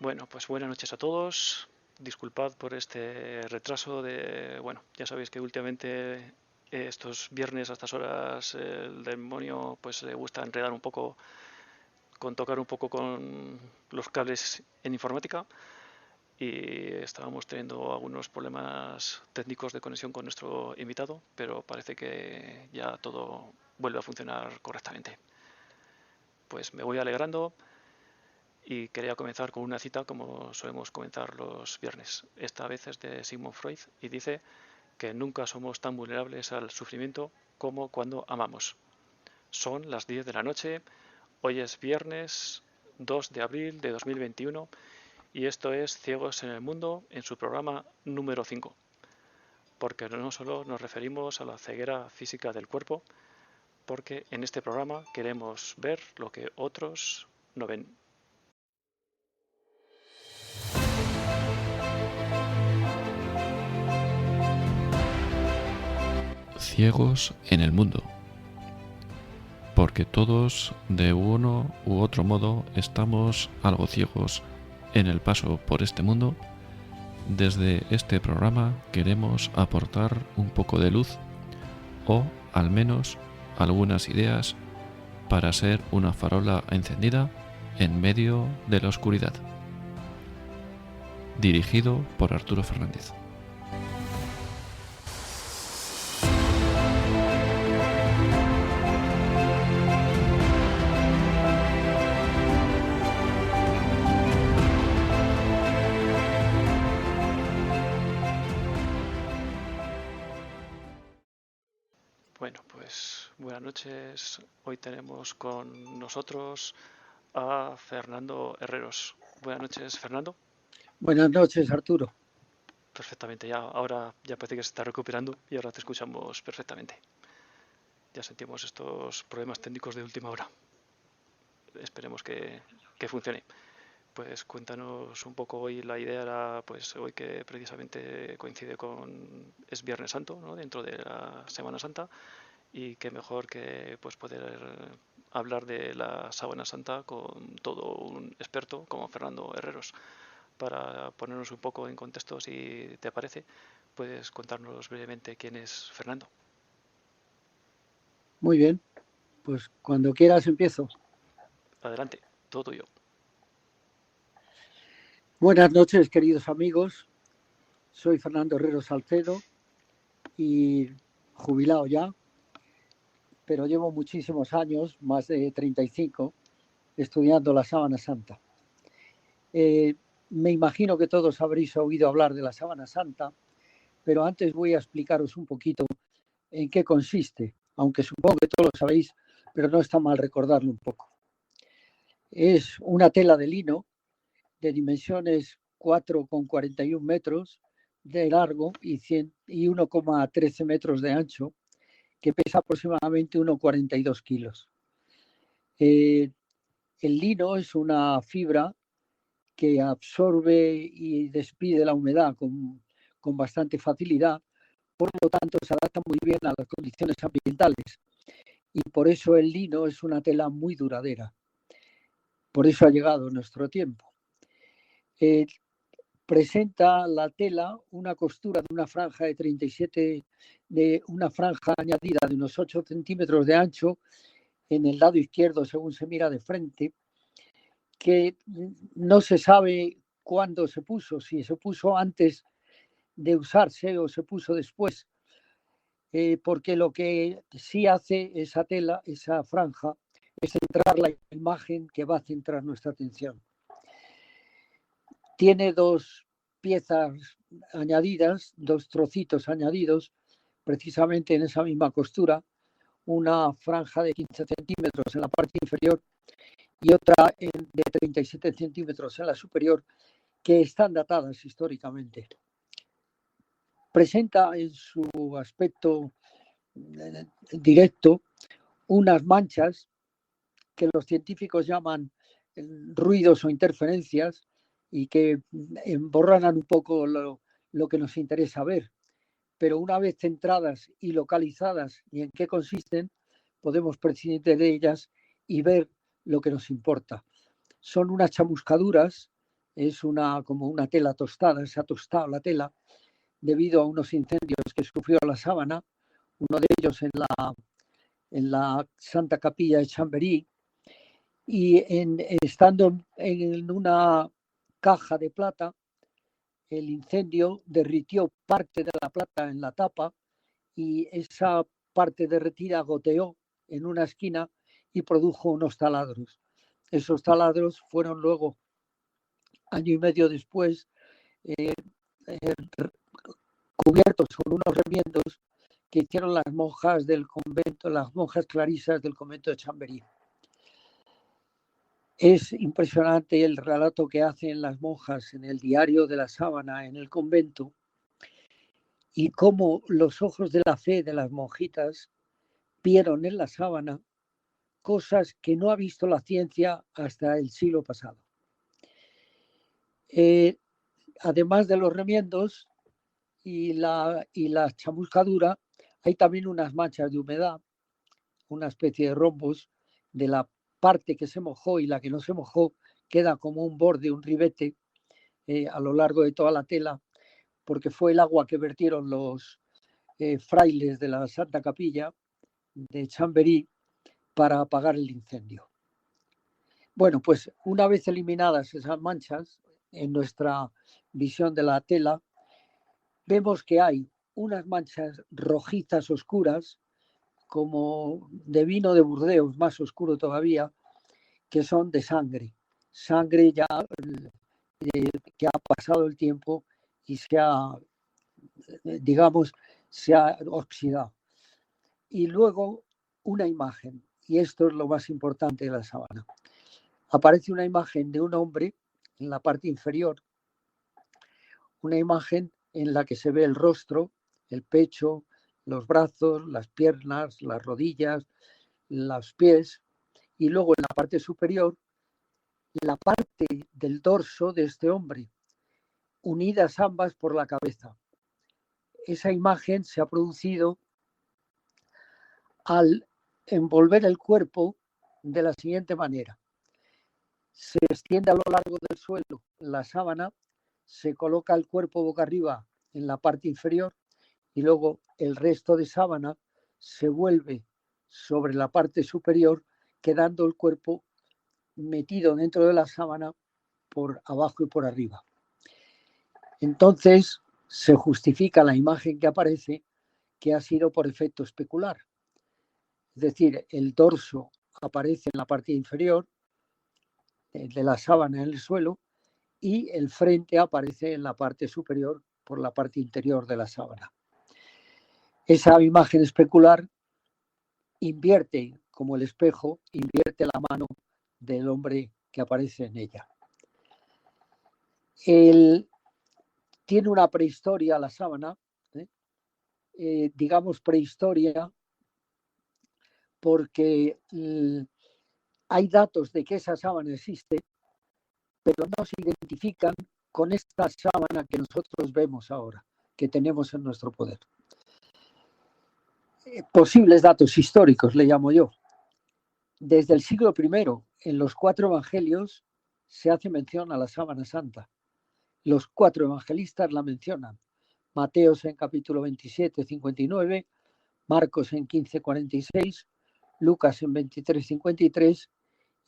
Bueno, pues buenas noches a todos. Disculpad por este retraso bueno, ya sabéis que últimamente estos viernes a estas horas el demonio pues le gusta enredar un poco, con tocar un poco con los cables en informática y estábamos teniendo algunos problemas técnicos de conexión con nuestro invitado, pero parece que ya todo vuelve a funcionar correctamente. Pues me voy alegrando. Y quería comenzar con una cita como solemos comenzar los viernes. Esta vez es de Sigmund Freud y dice que nunca somos tan vulnerables al sufrimiento como cuando amamos. Son las 10 de la noche, hoy es viernes 2 de abril de 2021 y esto es Ciegos en el Mundo en su programa número 5. Porque no solo nos referimos a la ceguera física del cuerpo, porque en este programa queremos ver lo que otros no ven. Ciegos en el mundo, porque todos de uno u otro modo estamos algo ciegos en el paso por este mundo. Desde este programa queremos aportar un poco de luz o al menos algunas ideas para ser una farola encendida en medio de la oscuridad. Dirigido por Arturo Fernández. Bueno, pues buenas noches. Hoy tenemos con nosotros a Fernando Herreros. Buenas noches, Fernando. Buenas noches, Arturo. Perfectamente, ya ahora ya parece que se está recuperando y ahora te escuchamos perfectamente. Ya sentimos estos problemas técnicos de última hora. Esperemos que funcione. Pues cuéntanos un poco hoy. La idea era, pues hoy que precisamente coincide con es Viernes Santo, ¿no? Dentro de la Semana Santa, y qué mejor que pues poder hablar de la Sábana Santa con todo un experto como Fernando Herreros. Para ponernos un poco en contexto, si te parece, puedes contarnos brevemente quién es Fernando. Muy bien, pues cuando quieras empiezo. Adelante, todo tuyo. Buenas noches, queridos amigos. Soy Fernando Herrero Salcedo y jubilado ya, pero llevo muchísimos años, más de 35, estudiando la Sábana Santa. Me imagino que todos habréis oído hablar de la Sábana Santa, pero antes voy a explicaros un poquito en qué consiste, aunque supongo que todos lo sabéis, pero no está mal recordarlo un poco. Es una tela de lino de dimensiones 4,41 metros de largo y 1,13 metros de ancho, que pesa aproximadamente 1,42 kilos. El lino es una fibra que absorbe y despide la humedad con bastante facilidad, por lo tanto se adapta muy bien a las condiciones ambientales y por eso el lino es una tela muy duradera. Por eso ha llegado nuestro tiempo. Presenta la tela una costura de una franja de 37, de una franja añadida de unos 8 centímetros de ancho en el lado izquierdo según se mira de frente, que no se sabe cuándo se puso, si se puso antes de usarse o se puso después, porque lo que sí hace esa tela, esa franja, es centrar la imagen que va a centrar nuestra atención. Tiene dos piezas añadidas, dos trocitos añadidos, precisamente en esa misma costura, una franja de 15 centímetros en la parte inferior y otra de 37 centímetros en la superior, que están datadas históricamente. Presenta en su aspecto directo unas manchas que los científicos llaman ruidos o interferencias y que emborranan un poco lo que nos interesa ver. Pero una vez centradas y localizadas y en qué consisten, podemos prescindir de ellas y ver lo que nos importa. Son unas chamuscaduras es como una tela tostada, se ha tostado la tela debido a unos incendios que sufrió la sábana, uno de ellos en la Santa Capilla de Chamberí, y estando en una caja de plata, el incendio derritió parte de la plata en la tapa y esa parte derretida goteó en una esquina y produjo unos taladros. Esos taladros fueron luego, año y medio después, cubiertos con unos remiendos que hicieron las monjas del convento, las monjas clarisas del convento de Chamberí. Es impresionante el relato que hacen las monjas en el diario de la sábana en el convento y cómo los ojos de la fe de las monjitas vieron en la sábana cosas que no ha visto la ciencia hasta el siglo pasado. Además de los remiendos y la chamuscadura, hay también unas manchas de humedad, una especie de rombos de la parte que se mojó, y la que no se mojó queda como un borde, un ribete a lo largo de toda la tela, porque fue el agua que vertieron los frailes de la Santa Capilla de Chamberí para apagar el incendio. Bueno, pues una vez eliminadas esas manchas en nuestra visión de la tela, vemos que hay unas manchas rojizas oscuras, como de vino de Burdeos, más oscuro todavía, que son de sangre ya que ha pasado el tiempo y se ha oxidado. Y luego una imagen, y esto es lo más importante de la sábana. Aparece una imagen de un hombre en la parte inferior, una imagen en la que se ve el rostro, el pecho, los brazos, las piernas, las rodillas, los pies, y luego en la parte superior la parte del dorso de este hombre, unidas ambas por la cabeza. Esa imagen se ha producido al envolver el cuerpo de la siguiente manera. Se extiende a lo largo del suelo la sábana, se coloca el cuerpo boca arriba en la parte inferior y luego el resto de sábana se vuelve sobre la parte superior, quedando el cuerpo metido dentro de la sábana por abajo y por arriba. Entonces se justifica la imagen que aparece que ha sido por efecto especular. Es decir, el dorso aparece en la parte inferior de la sábana en el suelo y el frente aparece en la parte superior por la parte interior de la sábana. Esa imagen especular invierte, como el espejo, invierte la mano del hombre que aparece en ella. Tiene una prehistoria la sábana, digamos prehistoria, porque hay datos de que esa sábana existe, pero no se identifican con esta sábana que nosotros vemos ahora, que tenemos en nuestro poder. Posibles datos históricos, le llamo yo. Desde el siglo I, en los 4 evangelios, se hace mención a la sábana santa. Los 4 evangelistas la mencionan. Mateos en capítulo 27, 59, Marcos en 15, 46, Lucas en 23, 53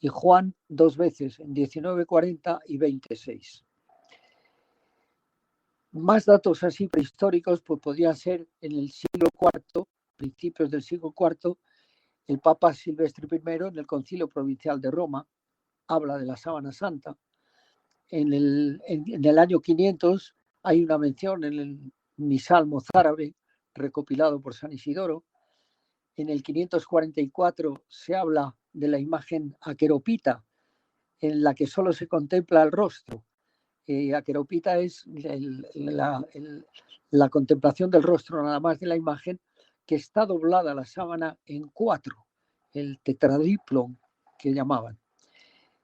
y Juan 2 veces en 19, 40 y 26. Más datos así prehistóricos pues podrían ser en el siglo IV, principios del siglo IV, el Papa Silvestre I en el Concilio Provincial de Roma habla de la sábana santa. En el año 500 hay una mención en el misal mozárabe recopilado por San Isidoro. En el 544 se habla de la imagen aqueropita, en la que solo se contempla el rostro. Aqueropita es la contemplación del rostro nada más de la imagen, que está doblada la sábana en 4, el tetradiplon que llamaban.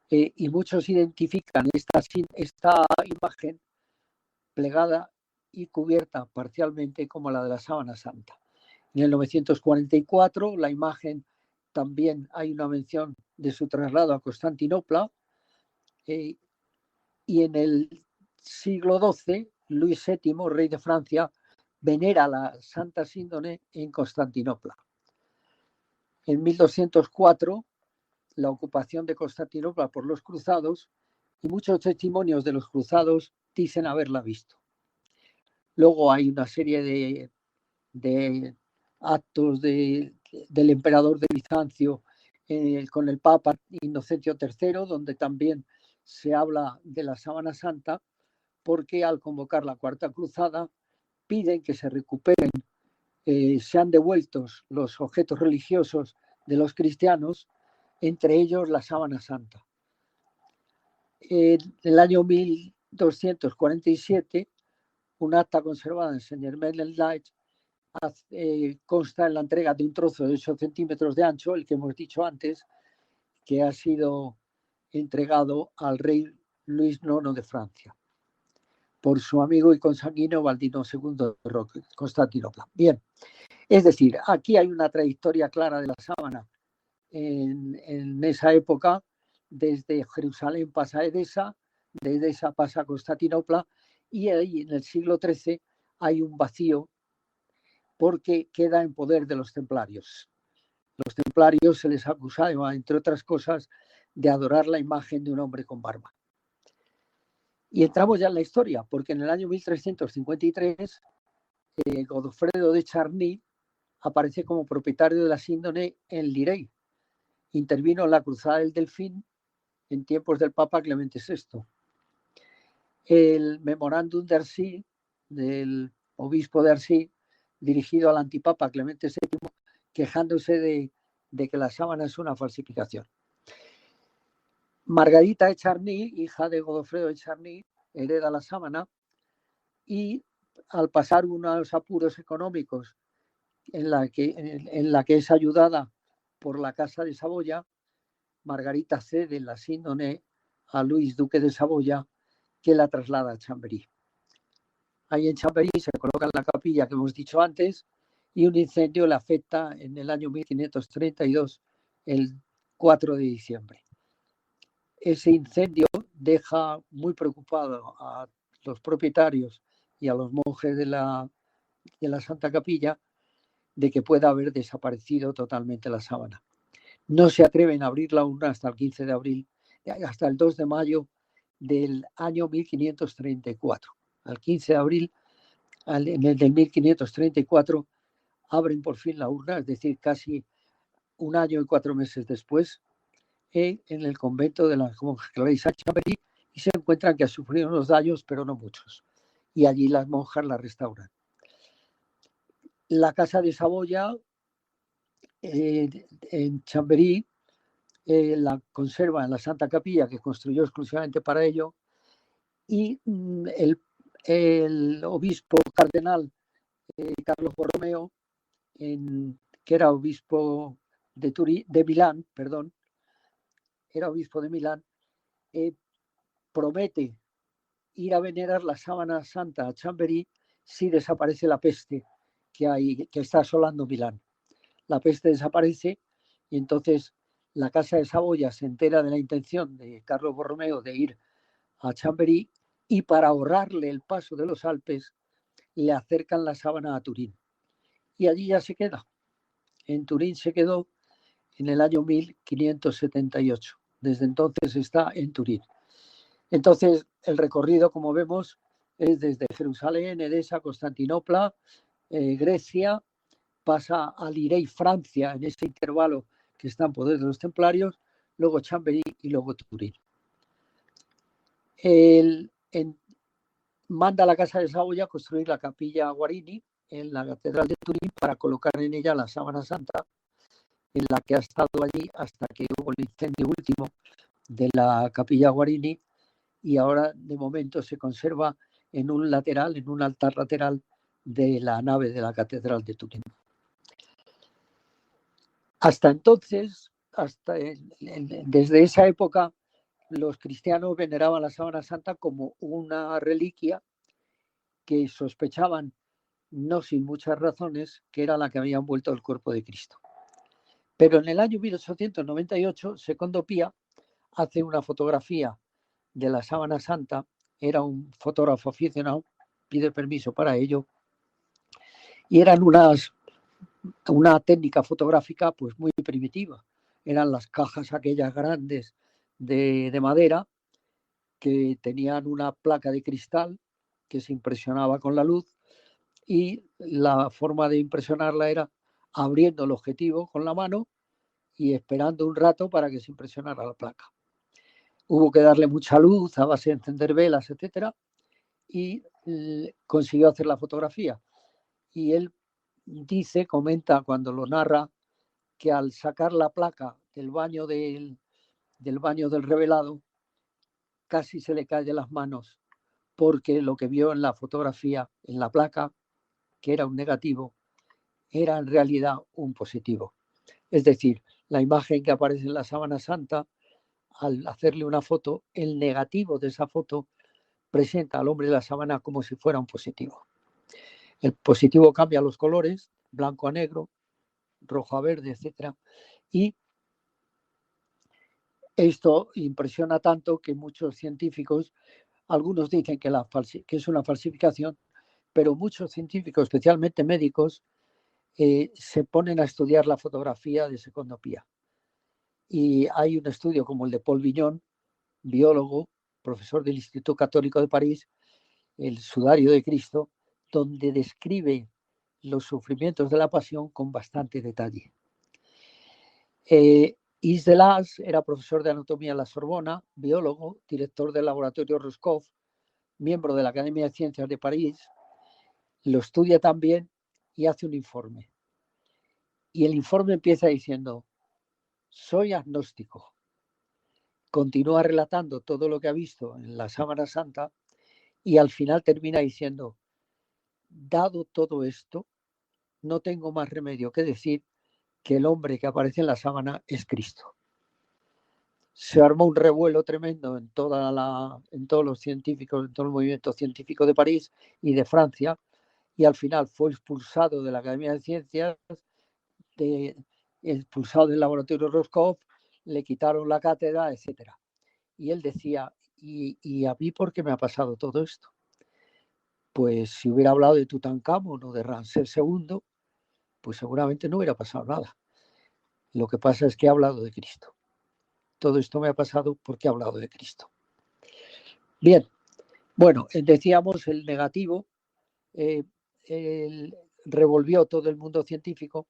Y muchos identifican esta imagen plegada y cubierta parcialmente como la de la sábana santa. En el 944 la imagen también hay una mención de su traslado a Constantinopla, y en el siglo XII, Luis VII, rey de Francia, venera la Santa Síndone en Constantinopla. En 1204, la ocupación de Constantinopla por los cruzados, y muchos testimonios de los cruzados dicen haberla visto. Luego hay una serie de actos del emperador de Bizancio con el Papa Inocencio III, donde también se habla de la Sábana Santa, porque al convocar la Cuarta Cruzada piden que se recuperen, sean devueltos los objetos religiosos de los cristianos, entre ellos la Sábana Santa. En el año 1247, un acta conservada en Saint-Germain-en-Laye consta en la entrega de un trozo de 8 centímetros de ancho, el que hemos dicho antes, que ha sido entregado al rey Luis IX de Francia por su amigo y consanguíneo Baldino II de Constantinopla. Bien, es decir, aquí hay una trayectoria clara de la sábana en esa época. Desde Jerusalén pasa a Edesa, de Edesa pasa a Constantinopla, y ahí en el siglo XIII hay un vacío porque queda en poder de los templarios. Los templarios se les acusaba, entre otras cosas, de adorar la imagen de un hombre con barba. Y entramos ya en la historia, porque en el año 1353 Godofredo de Charny aparece como propietario de la síndone en Lirey. Intervino en la Cruzada del Delfín en tiempos del Papa Clemente VI. El memorándum de Arcis, del obispo de Arcis, dirigido al antipapa Clemente VII, quejándose de que la sábana es una falsificación. Margarita de Charny, hija de Godofredo de Charny, hereda la sábana y al pasar unos apuros económicos en la que es ayudada por la Casa de Saboya, Margarita cede la síndone a Luis, duque de Saboya, que la traslada a Chambéry. Ahí en Chambéry se coloca la capilla que hemos dicho antes y un incendio le afecta en el año 1532, el 4 de diciembre. Ese incendio deja muy preocupado a los propietarios y a los monjes de la Santa Capilla de que pueda haber desaparecido totalmente la sábana. No se atreven a abrir la urna hasta el 15 de abril, hasta el 2 de mayo del año 1534. Al 15 de abril del 1534 abren por fin la urna, es decir, casi un año y 4 meses después, en el convento de las monjas clarisas Chambéry, y se encuentran que ha sufrido unos daños, pero no muchos. Y allí las monjas la restauran. La Casa de Saboya, en Chambéry, la conserva en la Santa Capilla, que construyó exclusivamente para ello, y el obispo cardenal Carlos Borromeo, que era obispo de Milán, era obispo de Milán, promete ir a venerar la sábana santa a Chambéry si desaparece la peste que está asolando Milán. La peste desaparece y entonces la Casa de Saboya se entera de la intención de Carlos Borromeo de ir a Chambéry, y para ahorrarle el paso de los Alpes le acercan la sábana a Turín. Y allí ya se queda. En Turín se quedó en el año 1578. Desde entonces está en Turín. Entonces el recorrido, como vemos, es desde Jerusalén, Edesa, Constantinopla, Grecia, pasa a Lirey, Francia, en ese intervalo que está en poder de los templarios, luego Chambéry y luego Turín. Manda a la Casa de Saboya construir la capilla Guarini en la Catedral de Turín para colocar en ella la sábana santa, en la que ha estado allí hasta que hubo el incendio último de la capilla Guarini, y ahora de momento se conserva en un altar lateral de la nave de la Catedral de Turín. Hasta entonces, desde esa época, los cristianos veneraban la sábana santa como una reliquia que sospechaban, no sin muchas razones, que era la que había envuelto el cuerpo de Cristo. Pero en el año 1898, Secondo Pía hace una fotografía de la Sábana Santa, era un fotógrafo aficionado, pide permiso para ello, y eran una técnica fotográfica pues muy primitiva. Eran las cajas aquellas grandes de madera que tenían una placa de cristal que se impresionaba con la luz, y la forma de impresionarla era abriendo el objetivo con la mano y esperando un rato para que se impresionara la placa. Hubo que darle mucha luz a base de encender velas, etcétera, y consiguió hacer la fotografía. Y él comenta cuando lo narra, que al sacar la placa del baño del revelado, casi se le cae de las manos, porque lo que vio en la fotografía, en la placa, que era un negativo, era en realidad un positivo. Es decir, la imagen que aparece en la Sábana Santa, al hacerle una foto, el negativo de esa foto presenta al hombre de la sábana como si fuera un positivo. El positivo cambia los colores, blanco a negro, rojo a verde, etc. Y esto impresiona tanto que muchos científicos, algunos dicen que es una falsificación, pero muchos científicos, especialmente médicos, se ponen a estudiar la fotografía de secondopía. Y hay un estudio como el de Paul Vignon, biólogo, profesor del Instituto Católico de París, el Sudario de Cristo, donde describe los sufrimientos de la pasión con bastante detalle. Yves Delage era profesor de anatomía en la Sorbona, biólogo, director del laboratorio Roscoff, miembro de la Academia de Ciencias de París, lo estudia también y hace un informe. Y el informe empieza diciendo: soy agnóstico. Continúa relatando todo lo que ha visto en la Sábana Santa y al final termina diciendo: dado todo esto, no tengo más remedio que decir que el hombre que aparece en la sábana es Cristo. Se armó un revuelo tremendo en todos los científicos, en todo el movimiento científico de París y de Francia, y al final fue expulsado de la Academia de Ciencias, expulsado del laboratorio Roscoff, le quitaron la cátedra, etc. Y él decía: ¿y a mí por qué me ha pasado todo esto? Pues si hubiera hablado de Tutankamón o de Ramsés II, pues seguramente no hubiera pasado nada. Lo que pasa es que he hablado de Cristo. Todo esto me ha pasado porque he hablado de Cristo. Bien, bueno, decíamos el negativo revolvió todo el mundo científico,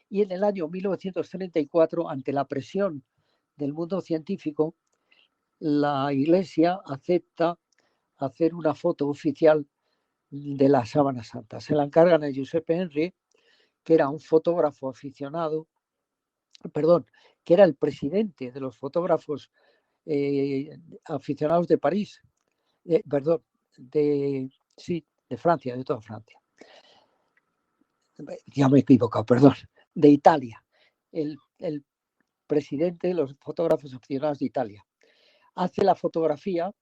y en el año 1934, ante la presión del mundo científico, la Iglesia acepta hacer una foto oficial de la Sábana Santa. Se la encargan a Giuseppe Henry, que era un fotógrafo aficionado, que era el presidente de los fotógrafos aficionados de París, de Francia, de toda Francia. Ya me he equivocado, de Italia, el presidente de los fotógrafos aficionados de Italia. Hace la fotografía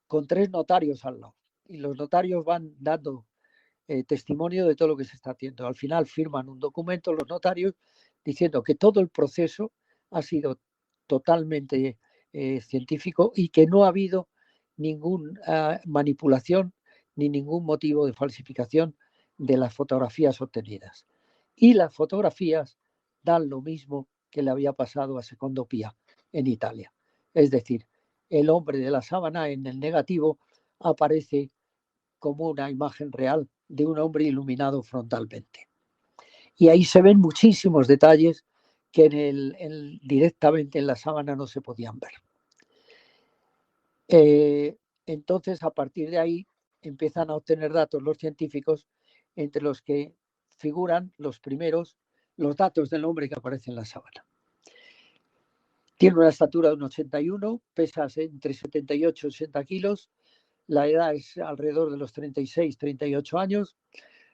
con 3 notarios al lado, y los notarios van dando testimonio de todo lo que se está haciendo. Al final firman un documento los notarios diciendo que todo el proceso ha sido totalmente científico y que no ha habido ninguna manipulación ni ningún motivo de falsificación de las fotografías obtenidas. Y las fotografías dan lo mismo que le había pasado a Secondo Pia en Italia. Es decir, el hombre de la sábana en el negativo aparece como una imagen real de un hombre iluminado frontalmente. Y ahí se ven muchísimos detalles que directamente en la sábana no se podían ver. Entonces, a partir de ahí, empiezan a obtener datos los científicos, entre los que figuran los primeros, los datos del hombre que aparece en la sábana. Tiene una estatura de 1,81, pesa entre 78 y 80 kilos, la edad es alrededor de los 36-38 años,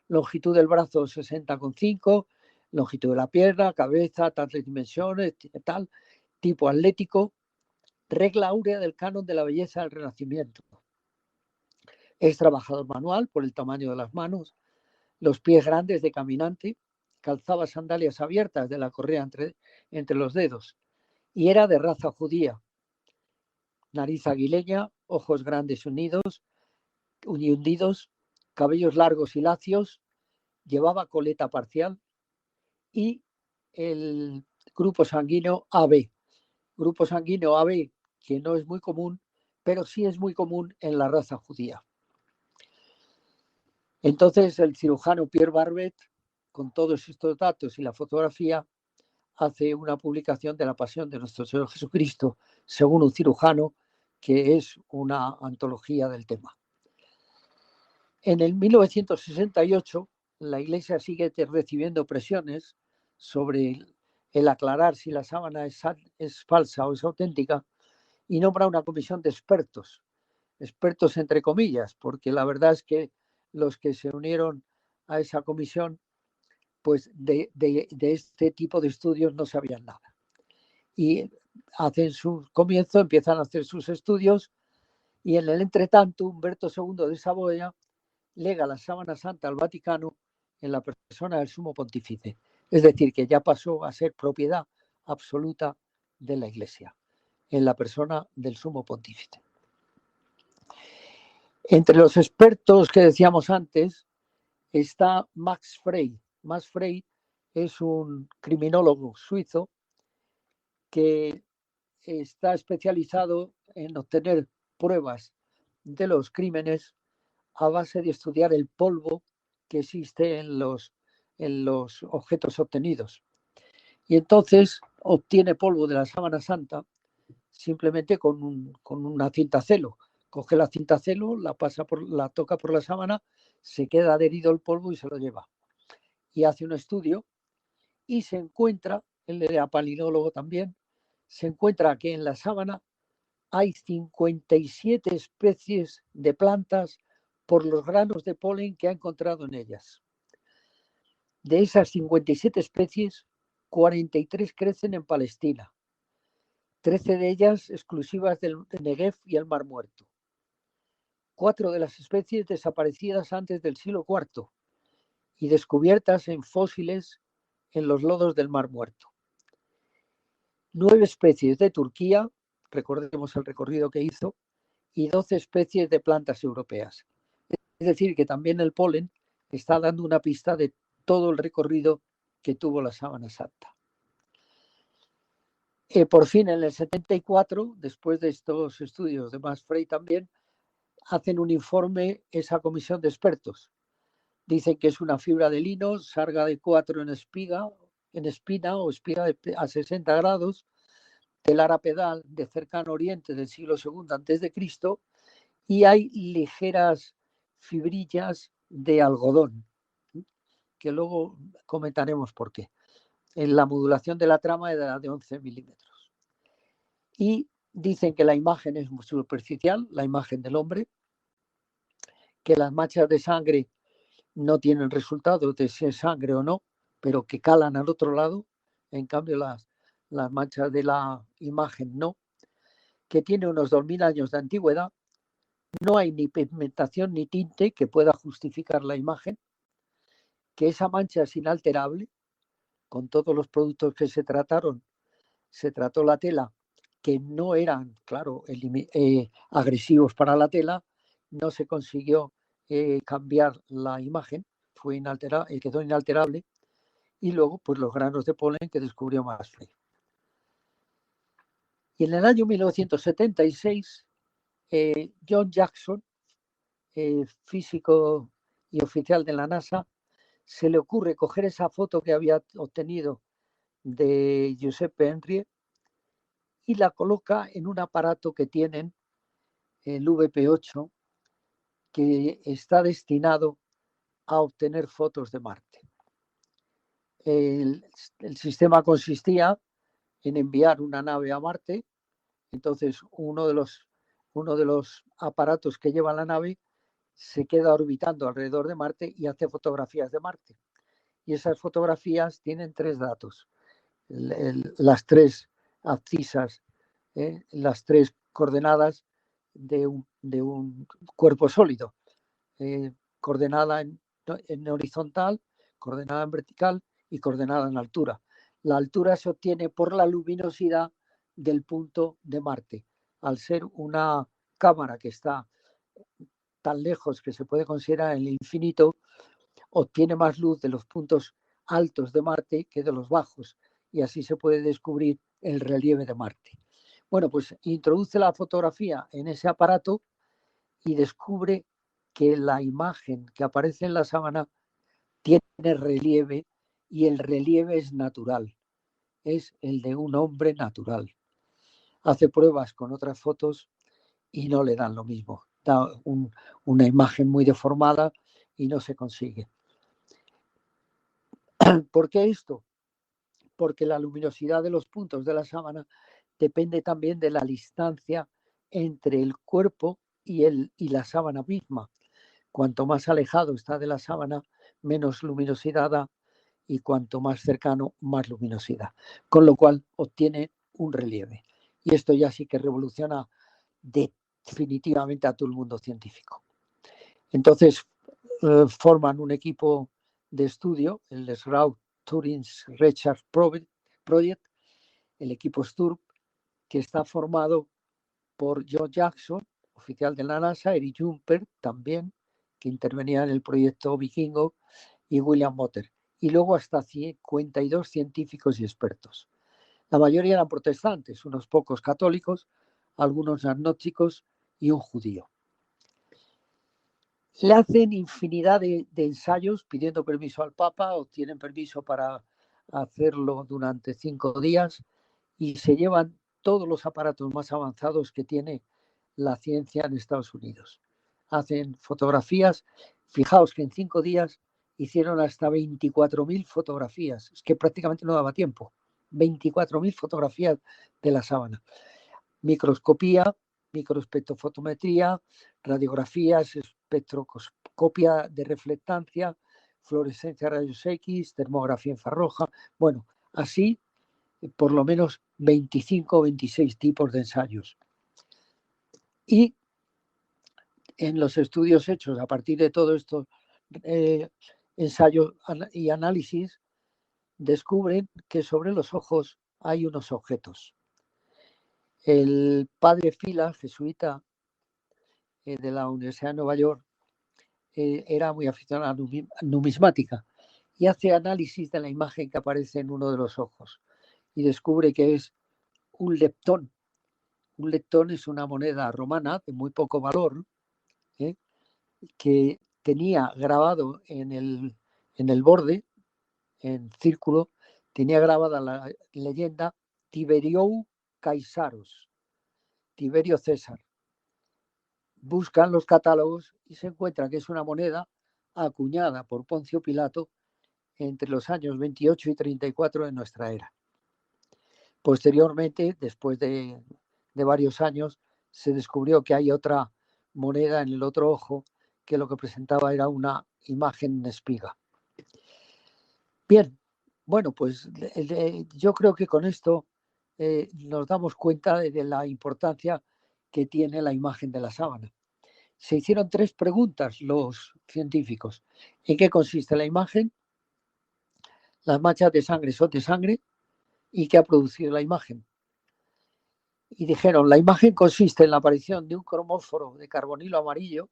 longitud del brazo 60,5, longitud de la pierna, cabeza, tal dimensiones, tal, tipo atlético, regla áurea del canon de la belleza del Renacimiento. Es trabajador manual por el tamaño de las manos, los pies grandes de caminante, calzaba sandalias abiertas de la correa entre los dedos, y era de raza judía. nariz aguileña, ojos grandes hundidos, cabellos largos y lacios, llevaba coleta parcial y el grupo sanguíneo AB. Grupo sanguíneo AB que no es muy común, pero sí es muy común en la raza judía. Entonces el cirujano Pierre Barbet, con todos estos datos y la fotografía, hace una publicación de la pasión de nuestro Señor Jesucristo, según un cirujano, que es una antología del tema. En el 1968, la Iglesia sigue recibiendo presiones sobre el aclarar si la sábana es falsa o es auténtica, y nombra una comisión de expertos entre comillas, porque la verdad es que los que se unieron a esa comisión, pues de este tipo de estudios no sabían nada. Y hacen su comienzo, empiezan a hacer sus estudios, y en el entretanto Humberto II de Saboya lega la sábana santa al Vaticano en la persona del sumo pontífice. Es decir, que ya pasó a ser propiedad absoluta de la Iglesia, en la persona del sumo pontífice. Entre los expertos que decíamos antes está Max Frey. Max Frey es un criminólogo suizo que está especializado en obtener pruebas de los crímenes a base de estudiar el polvo que existe en los objetos obtenidos. Y entonces obtiene polvo de la sábana santa simplemente con una cinta celo. Coge la cinta celo, la toca por la sábana, se queda adherido el polvo y se lo lleva. Y hace un estudio y se encuentra, él era palinólogo también, se encuentra que en la sábana hay 57 especies de plantas por los granos de polen que ha encontrado en ellas. De esas 57 especies, 43 crecen en Palestina, 13 de ellas exclusivas del Negev y el Mar Muerto. 4 de las especies desaparecidas antes del siglo IV y descubiertas en fósiles en los lodos del Mar Muerto. 9 especies de Turquía, recordemos el recorrido que hizo, y 12 especies de plantas europeas. Es decir, que también el polen está dando una pista de todo el recorrido que tuvo la sábana santa. Por fin, en el 74, después de estos estudios de Max Frey también, hacen un informe esa comisión de expertos. Dicen que es una fibra de lino, sarga de 4 en espina o espiga a 60 grados, telar a pedal de cercano oriente del siglo II a.C., y hay ligeras fibrillas de algodón, que luego comentaremos por qué. En la modulación de la trama era de 11 milímetros. Y dicen que la imagen es muy superficial, la imagen del hombre, que las manchas de sangre no tienen resultado de si es sangre o no, pero que calan al otro lado. En cambio, las manchas de la imagen no, que tiene unos 2000 años de antigüedad. No hay ni pigmentación ni tinte que pueda justificar la imagen, que esa mancha es inalterable. Con todos los productos que se trataron, se trató la tela, que no eran, claro, agresivos para la tela, no se consiguió cambiar la imagen, quedó inalterable, y luego pues los granos de polen que descubrió Max Frey. Y en el año 1976, John Jackson, físico y oficial de la NASA, se le ocurre coger esa foto que había obtenido de Giuseppe Enrie y la coloca en un aparato que tienen, el VP8, que está destinado a obtener fotos de Marte. El sistema consistía en enviar una nave a Marte. Entonces uno de los aparatos que lleva la nave se queda orbitando alrededor de Marte y hace fotografías de Marte. Y esas fotografías tienen 3 datos. Las 3 abscisas, las 3 coordenadas de un cuerpo sólido. Coordenada en horizontal, coordenada en vertical y coordenada en altura. La altura se obtiene por la luminosidad del punto de Marte. al ser una cámara que está tan lejos que se puede considerar el infinito, obtiene más luz de los puntos altos de Marte que de los bajos, y así se puede descubrir el relieve de Marte. Bueno, pues introduce la fotografía en ese aparato y descubre que la imagen que aparece en la sábana tiene relieve, y el relieve es natural, es el de un hombre natural. Hace pruebas con otras fotos y no le dan lo mismo. Da una imagen muy deformada y no se consigue. ¿Por qué esto? Porque la luminosidad de los puntos de la sábana depende también de la distancia entre el cuerpo y la sábana misma. Cuanto más alejado está de la sábana, menos luminosidad da, y cuanto más cercano, más luminosidad. Con lo cual obtiene un relieve. Y esto ya sí que revoluciona definitivamente a todo el mundo científico. Entonces forman un equipo de estudio, el SRAU Turing's Research Project, el equipo STURP, que está formado por Joe Jackson, oficial de la NASA, Eric Jumper también, que intervenía en el proyecto Vikingo, y William Motter. Y luego hasta 52 científicos y expertos. La mayoría eran protestantes, unos pocos católicos, algunos agnósticos y un judío. Le hacen infinidad de ensayos pidiendo permiso al Papa, obtienen permiso para hacerlo durante 5 días y se llevan todos los aparatos más avanzados que tiene la ciencia en Estados Unidos. Hacen fotografías, fijaos que en 5 días hicieron hasta 24.000 fotografías, es que prácticamente no daba tiempo, 24.000 fotografías de la sábana. Microscopía, microespectrofotometría, radiografías, espectroscopia de reflectancia, fluorescencia rayos X, termografía infrarroja. Bueno, así por lo menos 25 o 26 tipos de ensayos. Y en los estudios hechos a partir de todos estos ensayos y análisis, descubren que sobre los ojos hay unos objetos. El padre Fila, jesuita de la Universidad de Nueva York, era muy aficionado a la numismática y hace análisis de la imagen que aparece en uno de los ojos y descubre que es un leptón. Un leptón es una moneda romana de muy poco valor, que tenía grabado en el borde, en círculo, tenía grabada la leyenda Tiberiou Caesaros, Tiberio César. Buscan los catálogos y se encuentra que es una moneda acuñada por Poncio Pilato entre los años 28 y 34 de nuestra era. Posteriormente, después de varios años, se descubrió que hay otra moneda en el otro ojo que lo que presentaba era una imagen en espiga. Bien, bueno, pues yo creo que con esto nos damos cuenta de la importancia que tiene la imagen de la sábana. Se hicieron 3 preguntas los científicos. ¿En qué consiste la imagen? ¿Las manchas de sangre son de sangre? ¿Y qué ha producido la imagen? Y dijeron, la imagen consiste en la aparición de un cromóforo de carbonilo amarillo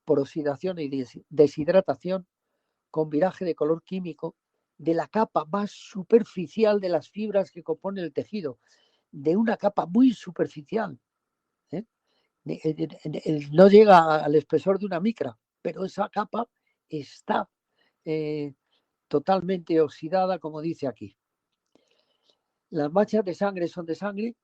por oxidación y deshidratación con viraje de color químico de la capa más superficial de las fibras que componen el tejido, de una capa muy superficial. No llega al espesor de una micra, pero esa capa está totalmente oxidada, como dice aquí. Las manchas de sangre son de sangre.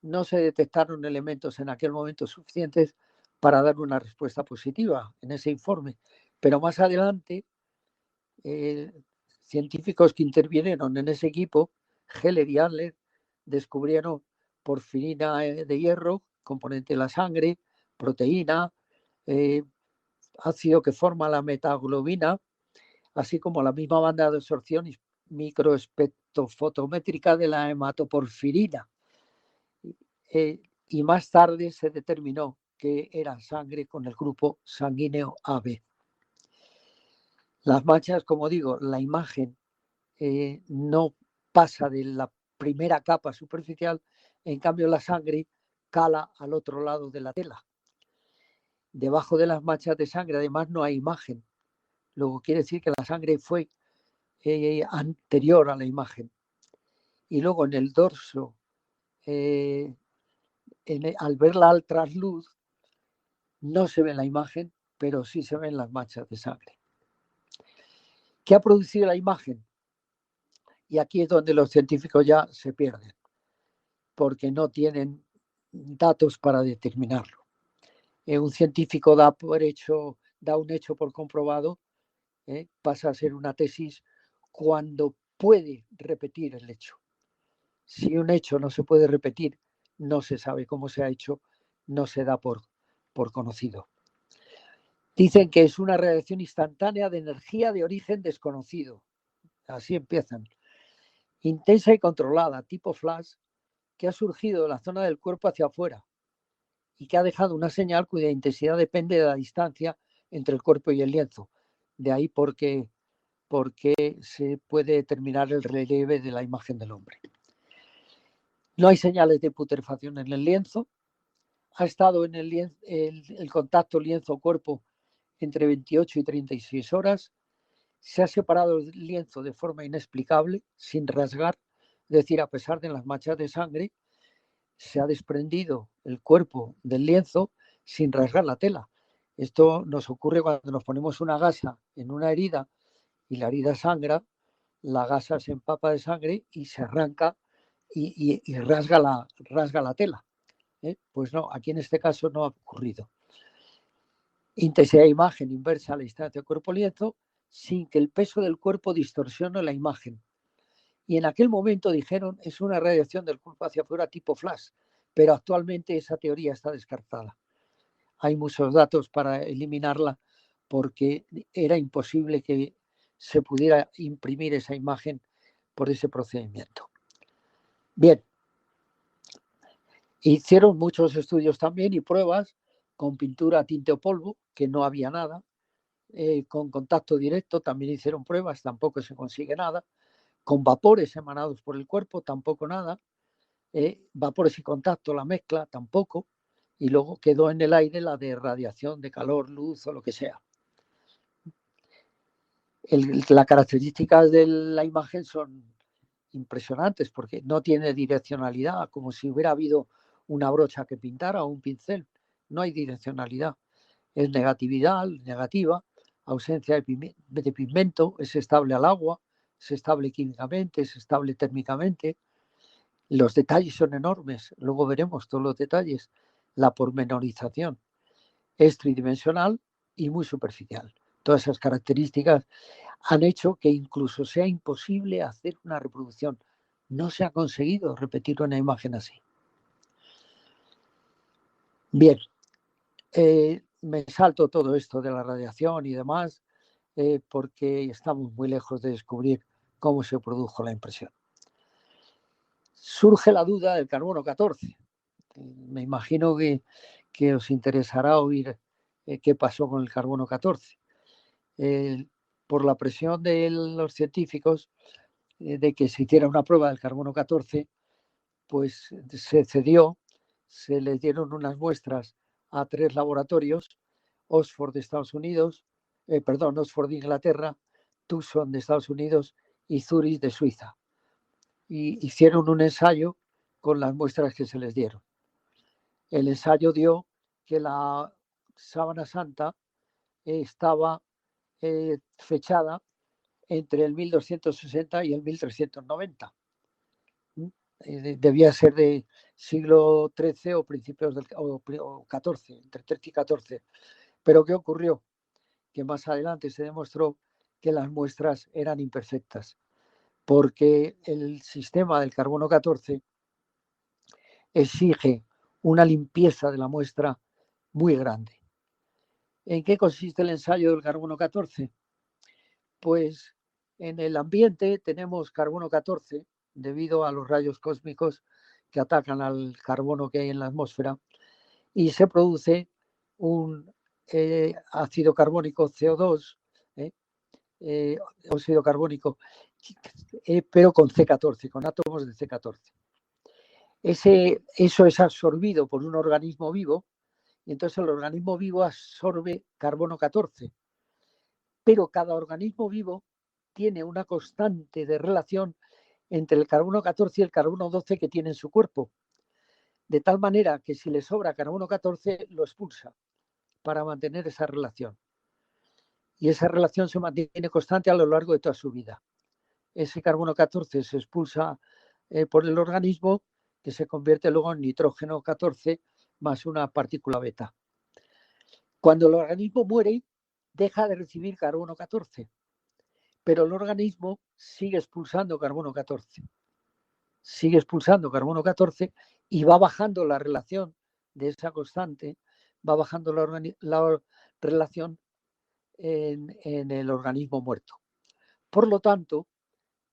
No se detectaron elementos en aquel momento suficientes para dar una respuesta positiva en ese informe, pero más adelante científicos que intervinieron en ese equipo, Heller y Adler, descubrieron porfirina de hierro, componente de la sangre, proteína, ácido que forma la metaglobina, así como la misma banda de absorción microespectrofotométrica de la hematoporfirina. Y más tarde se determinó que era sangre con el grupo sanguíneo AB. Las manchas, como digo, la imagen no pasa de la primera capa superficial, en cambio la sangre cala al otro lado de la tela. Debajo de las manchas de sangre, además, no hay imagen. Luego quiere decir que la sangre fue anterior a la imagen. Y luego en el dorso, al verla al trasluz, no se ve la imagen, pero sí se ven las manchas de sangre. ¿Qué ha producido la imagen? Y aquí es donde los científicos ya se pierden, porque no tienen datos para determinarlo. Un científico da un hecho por comprobado, pasa a ser una tesis cuando puede repetir el hecho. Si un hecho no se puede repetir, no se sabe cómo se ha hecho, no se da por conocido. Dicen que es una radiación instantánea de energía de origen desconocido. Así empiezan. Intensa y controlada, tipo flash, que ha surgido de la zona del cuerpo hacia afuera y que ha dejado una señal cuya intensidad depende de la distancia entre el cuerpo y el lienzo. De ahí porque se puede determinar el relieve de la imagen del hombre. No hay señales de putrefacción en el lienzo. Ha estado en el contacto lienzo-cuerpo entre 28 y 36 horas. Se ha separado el lienzo de forma inexplicable, sin rasgar, es decir, a pesar de las manchas de sangre, se ha desprendido el cuerpo del lienzo sin rasgar la tela. Esto nos ocurre cuando nos ponemos una gasa en una herida y la herida sangra, la gasa se empapa de sangre y se arranca y rasga la tela. Pues no, aquí en este caso no ha ocurrido. Intensidad de imagen inversa a la distancia cuerpo-lienzo sin que el peso del cuerpo distorsione la imagen. Y en aquel momento dijeron es una radiación del cuerpo hacia afuera tipo flash, pero actualmente esa teoría está descartada. Hay muchos datos para eliminarla porque era imposible que se pudiera imprimir esa imagen por ese procedimiento. Bien, hicieron muchos estudios también y pruebas con pintura, tinte o polvo, que no había nada. Con contacto directo también hicieron pruebas, tampoco se consigue nada. Con vapores emanados por el cuerpo, tampoco nada. Vapores y contacto, la mezcla, tampoco. Y luego quedó en el aire la de radiación de calor, luz o lo que sea. Las características de la imagen son impresionantes porque no tiene direccionalidad, como si hubiera habido una brocha que pintara o un pincel. No hay direccionalidad. Es negatividad, negativa, ausencia de pigmento, es estable al agua, es estable químicamente, es estable térmicamente. Los detalles son enormes, luego veremos todos los detalles. La pormenorización es tridimensional y muy superficial. Todas esas características han hecho que incluso sea imposible hacer una reproducción. No se ha conseguido repetir una imagen así. Bien, me salto todo esto de la radiación y demás porque estamos muy lejos de descubrir cómo se produjo la impresión. Surge la duda del carbono 14. Me imagino que os interesará oír qué pasó con el carbono 14. Por la presión de los científicos de que se hiciera una prueba del carbono 14, pues se cedió, se les dieron unas muestras a 3 laboratorios, Oxford de Estados Unidos, Oxford de Inglaterra, Tucson de Estados Unidos y Zurich de Suiza. Y hicieron un ensayo con las muestras que se les dieron. El ensayo dio que la sábana santa estaba fechada entre el 1260 y el 1390. Debía ser de siglo XIII o principios del XIV, entre XIII y XIV. Pero ¿qué ocurrió? Que más adelante se demostró que las muestras eran imperfectas, porque el sistema del carbono 14 exige una limpieza de la muestra muy grande. ¿En qué consiste el ensayo del carbono 14? Pues en el ambiente tenemos carbono 14 debido a los rayos cósmicos que atacan al carbono que hay en la atmósfera y se produce un ácido carbónico CO2, óxido carbónico, pero con C14, con átomos de C14. Eso es absorbido por un organismo vivo y entonces el organismo vivo absorbe carbono 14. Pero cada organismo vivo tiene una constante de relación entre el carbono 14 y el carbono 12 que tiene en su cuerpo. De tal manera que si le sobra carbono 14, lo expulsa para mantener esa relación. Y esa relación se mantiene constante a lo largo de toda su vida. Ese carbono 14 se expulsa por el organismo, que se convierte luego en nitrógeno 14 más una partícula beta. Cuando el organismo muere, deja de recibir carbono 14, pero el organismo sigue expulsando carbono 14. Sigue expulsando carbono 14 y va bajando la relación de esa constante, va bajando la relación en el organismo muerto. Por lo tanto,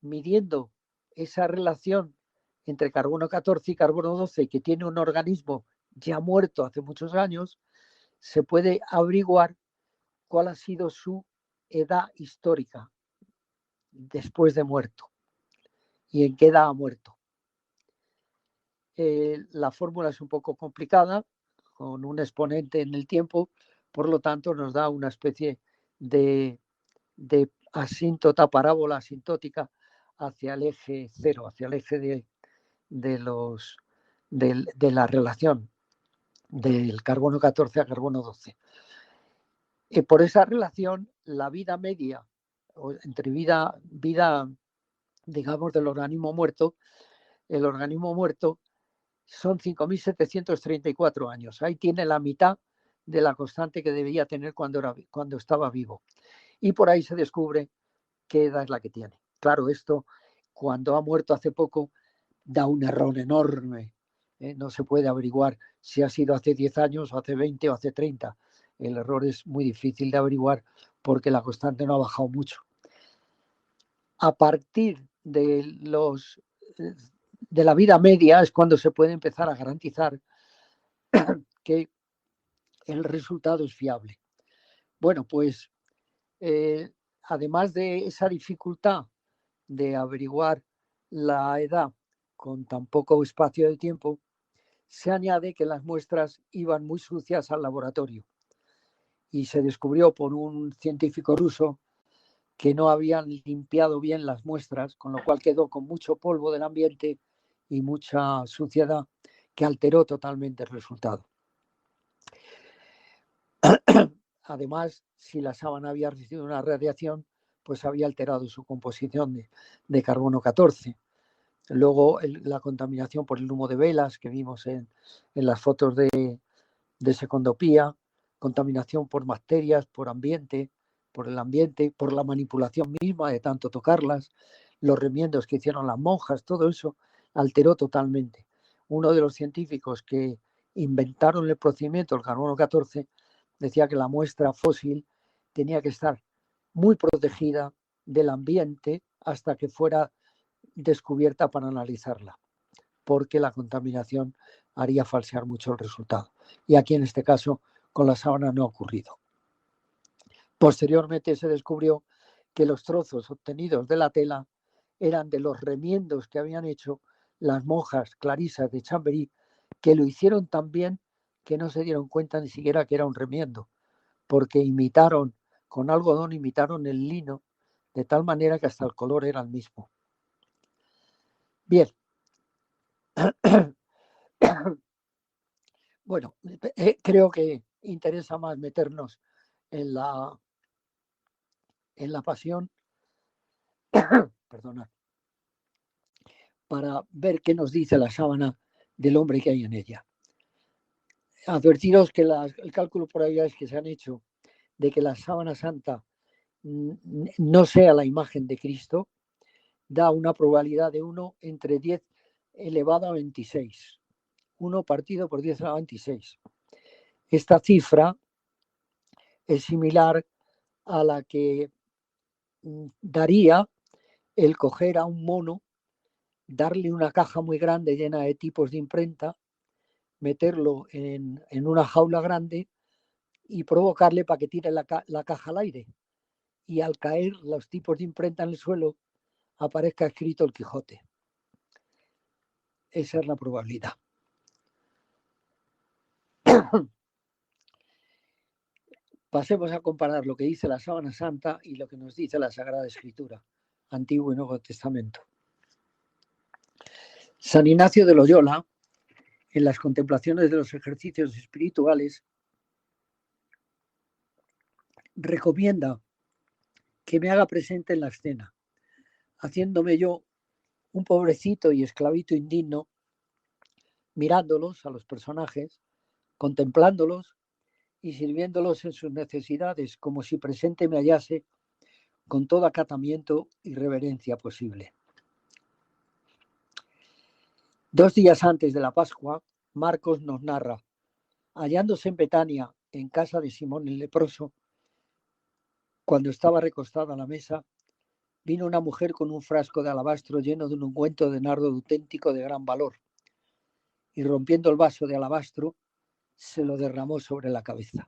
midiendo esa relación entre carbono 14 y carbono 12 que tiene un organismo ya muerto hace muchos años, se puede averiguar cuál ha sido su edad histórica después de muerto y en qué edad ha muerto. La fórmula es un poco complicada, con un exponente en el tiempo, por lo tanto nos da una especie de asíntota, parábola asintótica hacia el eje cero, hacia el eje de la relación del carbono 14 a carbono 12. Por esa relación, la vida media, entre vida, digamos, del organismo muerto, el organismo muerto son 5.734 años. Ahí tiene la mitad de la constante que debía tener cuando estaba vivo. Y por ahí se descubre qué edad es la que tiene. Claro, esto, cuando ha muerto hace poco, da un error enorme. No se puede averiguar si ha sido hace 10 años, o hace 20 o hace 30. El error es muy difícil de averiguar porque la constante no ha bajado mucho. A partir de la vida media es cuando se puede empezar a garantizar que el resultado es fiable. Bueno, pues además de esa dificultad de averiguar la edad con tan poco espacio de tiempo, se añade que las muestras iban muy sucias al laboratorio y se descubrió por un científico ruso que no habían limpiado bien las muestras, con lo cual quedó con mucho polvo del ambiente y mucha suciedad que alteró totalmente el resultado. Además, si la sábana había recibido una radiación, pues había alterado su composición de carbono 14. Luego la contaminación por el humo de velas que vimos en las fotos de secondopía, contaminación por bacterias, por el ambiente, por la manipulación misma de tanto tocarlas, los remiendos que hicieron las monjas, todo eso alteró totalmente. Uno de los científicos que inventaron el procedimiento del carbono 14 decía que la muestra fósil tenía que estar muy protegida del ambiente hasta que fuera descubierta para analizarla, porque la contaminación haría falsear mucho el resultado. Y aquí en este caso con la sábana no ha ocurrido. Posteriormente se descubrió que los trozos obtenidos de la tela eran de los remiendos que habían hecho las monjas clarisas de Chamberí, que lo hicieron tan bien que no se dieron cuenta ni siquiera que era un remiendo, porque con algodón imitaron el lino de tal manera que hasta el color era el mismo. Bien. Bueno, creo que interesa más meternos en la pasión, perdona, para ver qué nos dice la sábana del hombre que hay en ella. Advertiros que el cálculo por ahí es que se han hecho de que la sábana santa no sea la imagen de Cristo, da una probabilidad de 1 entre 10 elevado a 26. 1 partido por 10 elevado a 26. Esta cifra es similar a la que daría el coger a un mono, darle una caja muy grande llena de tipos de imprenta, meterlo en una jaula grande y provocarle para que tire la caja al aire. Y al caer los tipos de imprenta en el suelo, aparezca escrito el Quijote. Esa es la probabilidad. Pasemos a comparar lo que dice la Sábana Santa y lo que nos dice la Sagrada Escritura, Antiguo y Nuevo Testamento. San Ignacio de Loyola, en las contemplaciones de los ejercicios espirituales, recomienda que me haga presente en la escena, haciéndome yo un pobrecito y esclavito indigno, mirándolos a los personajes, contemplándolos y sirviéndolos en sus necesidades, como si presente me hallase con todo acatamiento y reverencia posible. 2 días antes de la Pascua, Marcos nos narra: hallándose en Betania, en casa de Simón el leproso, cuando estaba recostada a la mesa, vino una mujer con un frasco de alabastro lleno de un ungüento de nardo auténtico de gran valor, y rompiendo el vaso de alabastro, se lo derramó sobre la cabeza.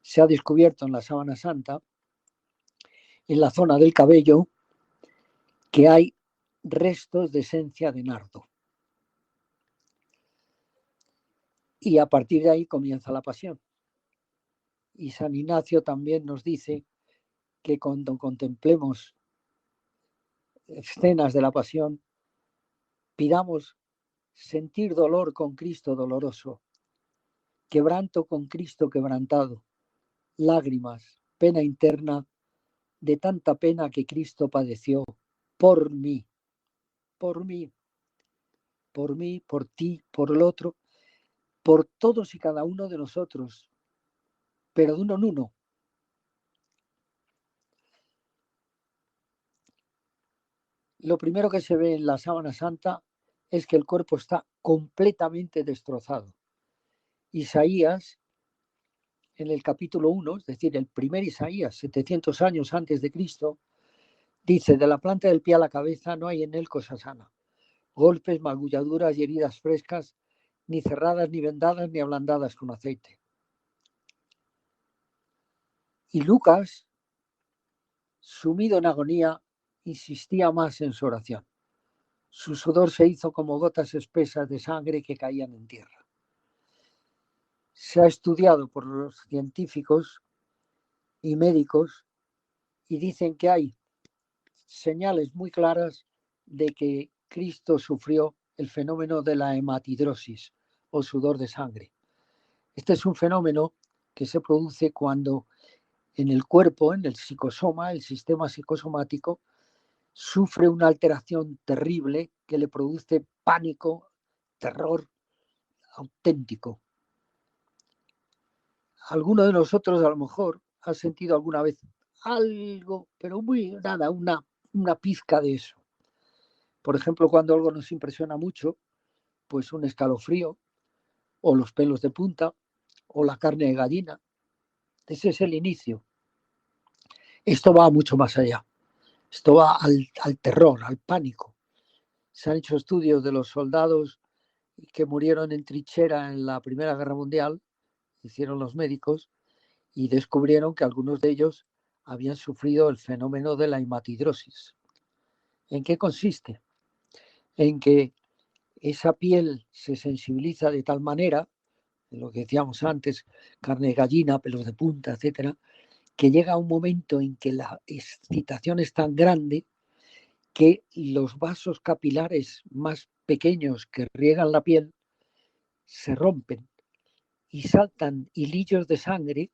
Se ha descubierto en la Sábana Santa, en la zona del cabello, que hay restos de esencia de nardo. Y a partir de ahí comienza la pasión. Y San Ignacio también nos dice que cuando contemplemos escenas de la pasión, pidamos sentir dolor con Cristo doloroso, quebranto con Cristo quebrantado, lágrimas, pena interna de tanta pena que Cristo padeció por mí, por mí, por mí, por ti, por el otro, por todos y cada uno de nosotros, pero de uno en uno. Lo primero que se ve en la Sábana Santa es que el cuerpo está completamente destrozado. Isaías, en el capítulo 1, es decir, el primer Isaías, 700 años antes de Cristo, dice: de la planta del pie a la cabeza no hay en él cosa sana. Golpes, magulladuras y heridas frescas, ni cerradas, ni vendadas, ni ablandadas con aceite. Y Lucas, sumido en agonía, insistía más en su oración. Su sudor se hizo como gotas espesas de sangre que caían en tierra. Se ha estudiado por los científicos y médicos y dicen que hay señales muy claras de que Cristo sufrió el fenómeno de la hematidrosis o sudor de sangre. Este es un fenómeno que se produce cuando en el cuerpo, en el psicosoma, el sistema psicosomático, sufre una alteración terrible que le produce pánico, terror auténtico. Alguno de nosotros a lo mejor ha sentido alguna vez algo, pero muy nada, una pizca de eso. Por ejemplo, cuando algo nos impresiona mucho, pues un escalofrío, o los pelos de punta, o la carne de gallina. Ese es el inicio. Esto va mucho más allá. Esto va al terror, al pánico. Se han hecho estudios de los soldados que murieron en trinchera en la Primera Guerra Mundial, hicieron los médicos, y descubrieron que algunos de ellos habían sufrido el fenómeno de la hematidrosis. ¿En qué consiste? En que esa piel se sensibiliza de tal manera, lo que decíamos antes, carne de gallina, pelos de punta, etcétera, que llega un momento en que la excitación es tan grande que los vasos capilares más pequeños que riegan la piel se rompen y saltan hilillos de sangre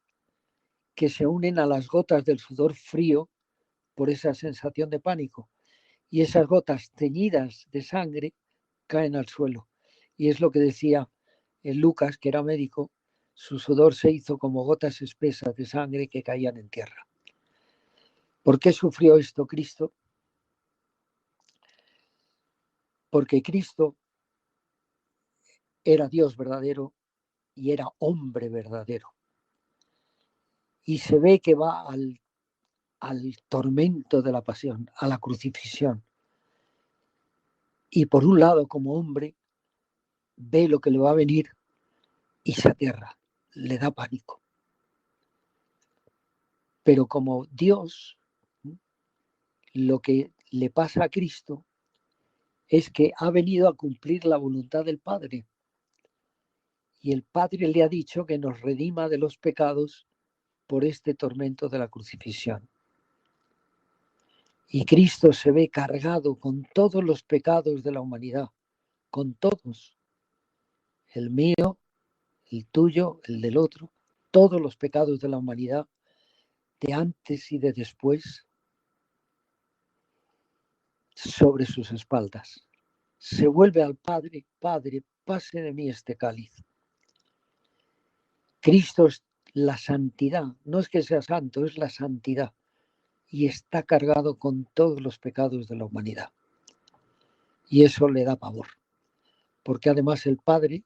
que se unen a las gotas del sudor frío por esa sensación de pánico. Y esas gotas teñidas de sangre caen al suelo. Y es lo que decía Lucas, que era médico: su sudor se hizo como gotas espesas de sangre que caían en tierra. ¿Por qué sufrió esto Cristo? Porque Cristo era Dios verdadero y era hombre verdadero. Y se ve que va al tormento de la pasión, a la crucifixión. Y por un lado, como hombre, ve lo que le va a venir y se aterra, le da pánico. Pero como Dios, lo que le pasa a Cristo es que ha venido a cumplir la voluntad del Padre. Y el Padre le ha dicho que nos redima de los pecados por este tormento de la crucifixión. Y Cristo se ve cargado con todos los pecados de la humanidad, con todos, el mío, el tuyo, el del otro, todos los pecados de la humanidad, de antes y de después, sobre sus espaldas. Se vuelve al Padre: Padre, pase de mí este cáliz. Cristo es la santidad, no es que sea santo, es la santidad, y está cargado con todos los pecados de la humanidad. Y eso le da pavor, porque además el Padre,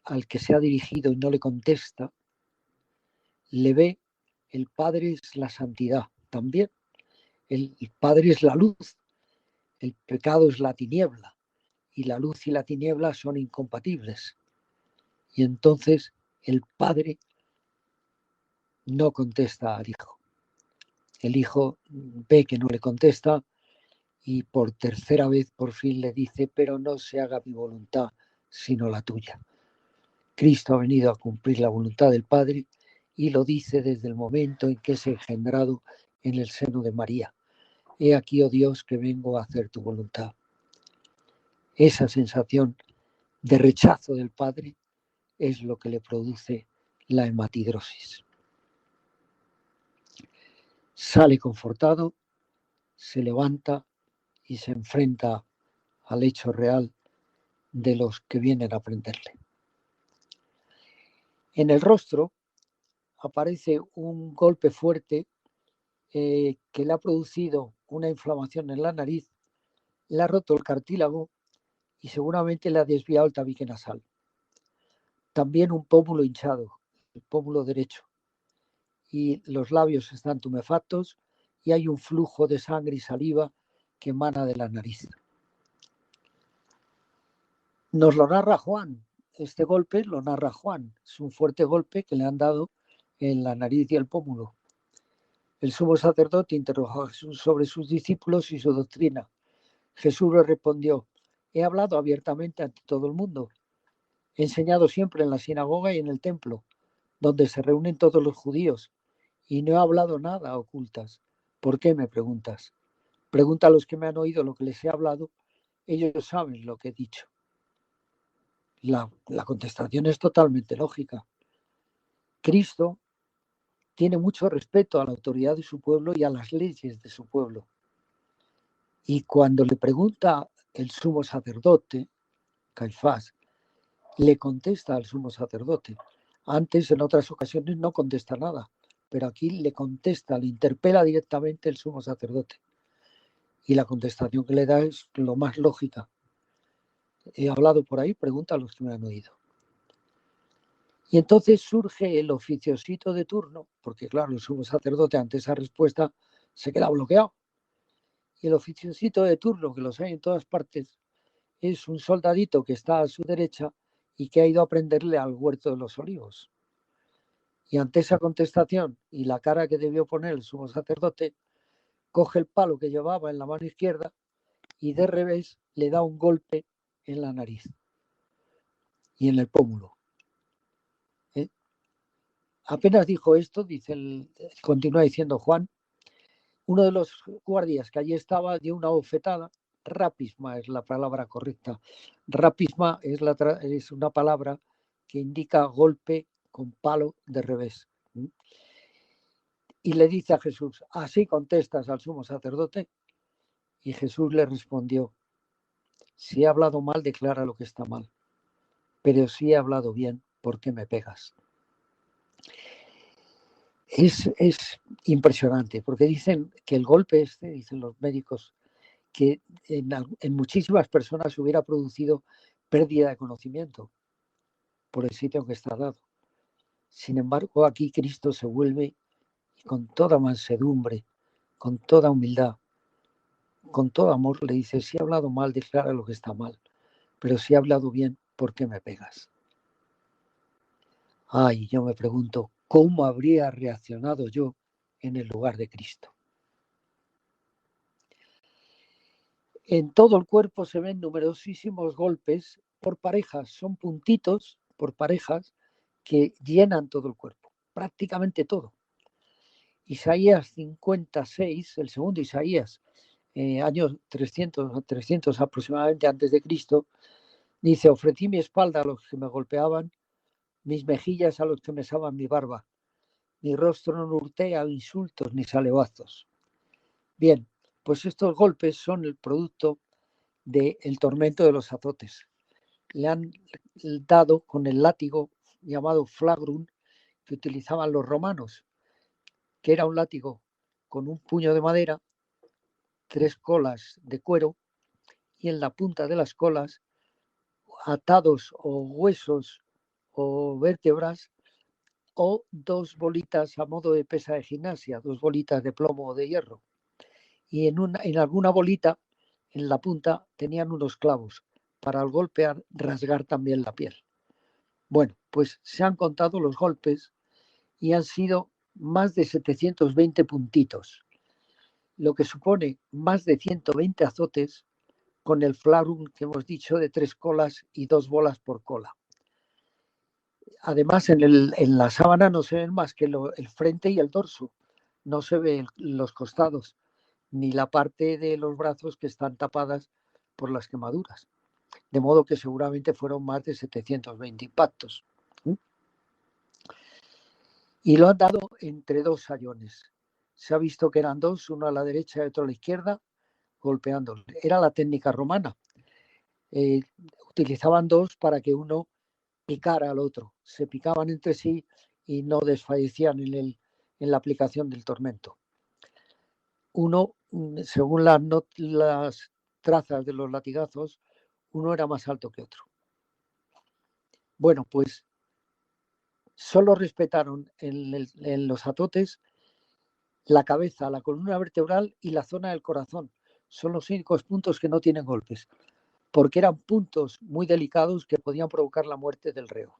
al que se ha dirigido y no le contesta, le ve. El Padre es la santidad también, el Padre es la luz, el pecado es la tiniebla, y la luz y la tiniebla son incompatibles. Y entonces el Padre no contesta al Hijo. El Hijo ve que no le contesta y por tercera vez por fin le dice: pero no se haga mi voluntad sino la tuya. Cristo ha venido a cumplir la voluntad del Padre y lo dice desde el momento en que es engendrado en el seno de María. He aquí, oh Dios, que vengo a hacer tu voluntad. Esa sensación de rechazo del Padre es lo que le produce la hematidrosis. Sale confortado, se levanta y se enfrenta al hecho real de los que vienen a prenderle. En el rostro aparece un golpe fuerte que le ha producido una inflamación en la nariz, le ha roto el cartílago y seguramente le ha desviado el tabique nasal. También un pómulo hinchado, el pómulo derecho, y los labios están tumefactos y hay un flujo de sangre y saliva que emana de la nariz. Nos lo narra Juan. Este golpe lo narra Juan. Es un fuerte golpe que le han dado en la nariz y el pómulo. El sumo sacerdote interrogó a Jesús sobre sus discípulos y su doctrina. Jesús le respondió: he hablado abiertamente ante todo el mundo. He enseñado siempre en la sinagoga y en el templo, donde se reúnen todos los judíos, y no he hablado nada a ocultas. ¿Por qué me preguntas? Pregunta a los que me han oído lo que les he hablado. Ellos saben lo que he dicho. La contestación es totalmente lógica. Cristo tiene mucho respeto a la autoridad de su pueblo y a las leyes de su pueblo. Y cuando le pregunta el sumo sacerdote, Caifás, le contesta al sumo sacerdote. Antes, en otras ocasiones, no contesta nada, pero aquí le contesta, le interpela directamente el sumo sacerdote. Y la contestación que le da es lo más lógica. He hablado por ahí, pregunta a los que me han oído. Y entonces surge el oficiosito de turno, porque claro, el sumo sacerdote ante esa respuesta se queda bloqueado. Y el oficiosito de turno, que los hay en todas partes, es un soldadito que está a su derecha y que ha ido a prenderle al huerto de los olivos. Y ante esa contestación y la cara que debió poner el sumo sacerdote, coge el palo que llevaba en la mano izquierda y de revés le da un golpe en la nariz y en el pómulo. Apenas dijo esto, continúa diciendo Juan, uno de los guardias que allí estaba dio una bofetada. Rapisma es la palabra correcta. Rapisma es una palabra que indica golpe con palo de revés. Y le dice a Jesús: ¿así contestas al sumo sacerdote? Y Jesús le respondió: si he hablado mal, declara lo que está mal. Pero si he hablado bien, ¿por qué me pegas? Es impresionante, porque dicen que el golpe dicen los médicos, que en muchísimas personas hubiera producido pérdida de conocimiento por el sitio en que está dado. Sin embargo, aquí Cristo se vuelve y con toda mansedumbre, con toda humildad, con todo amor le dice: si he hablado mal, declara lo que está mal, pero si he hablado bien, ¿por qué me pegas? Ay, yo me pregunto, ¿cómo habría reaccionado yo en el lugar de Cristo? En todo el cuerpo se ven numerosísimos golpes por parejas, son puntitos por parejas que llenan todo el cuerpo, prácticamente todo. Isaías 56, el segundo Isaías, años 300 aproximadamente antes de Cristo, dice: ofrecí mi espalda a los que me golpeaban, mis mejillas a los que mesaban mi barba. Mi rostro no hurtea insultos ni salivazos. Bien, pues estos golpes son el producto del tormento de los azotes. Le han dado con el látigo llamado flagrum que utilizaban los romanos, que era un látigo con un puño de madera, 3 colas de cuero y en la punta de las colas atados o huesos o vértebras o 2 bolitas a modo de pesa de gimnasia, 2 bolitas de plomo o de hierro. Y en alguna bolita, en la punta, tenían unos clavos para al golpear rasgar también la piel. Bueno, pues se han contado los golpes y han sido más de 720 puntitos, lo que supone más de 120 azotes con el flagrum que hemos dicho de 3 colas y 2 bolas por cola. Además, en la sábana no se ven más que el frente y el dorso, no se ven los costados, ni la parte de los brazos que están tapadas por las quemaduras. De modo que seguramente fueron más de 720 impactos. Y lo han dado entre 2 sayones. Se ha visto que eran 2, uno a la derecha y otro a la izquierda, golpeándole. Era la técnica romana. Utilizaban 2 para que uno picara al otro. Se picaban entre sí y no desfallecían en la aplicación del tormento. Uno, según las trazas de los latigazos, uno era más alto que otro. Bueno, pues solo respetaron en los azotes la cabeza, la columna vertebral y la zona del corazón. Son los únicos puntos que no tienen golpes, porque eran puntos muy delicados que podían provocar la muerte del reo.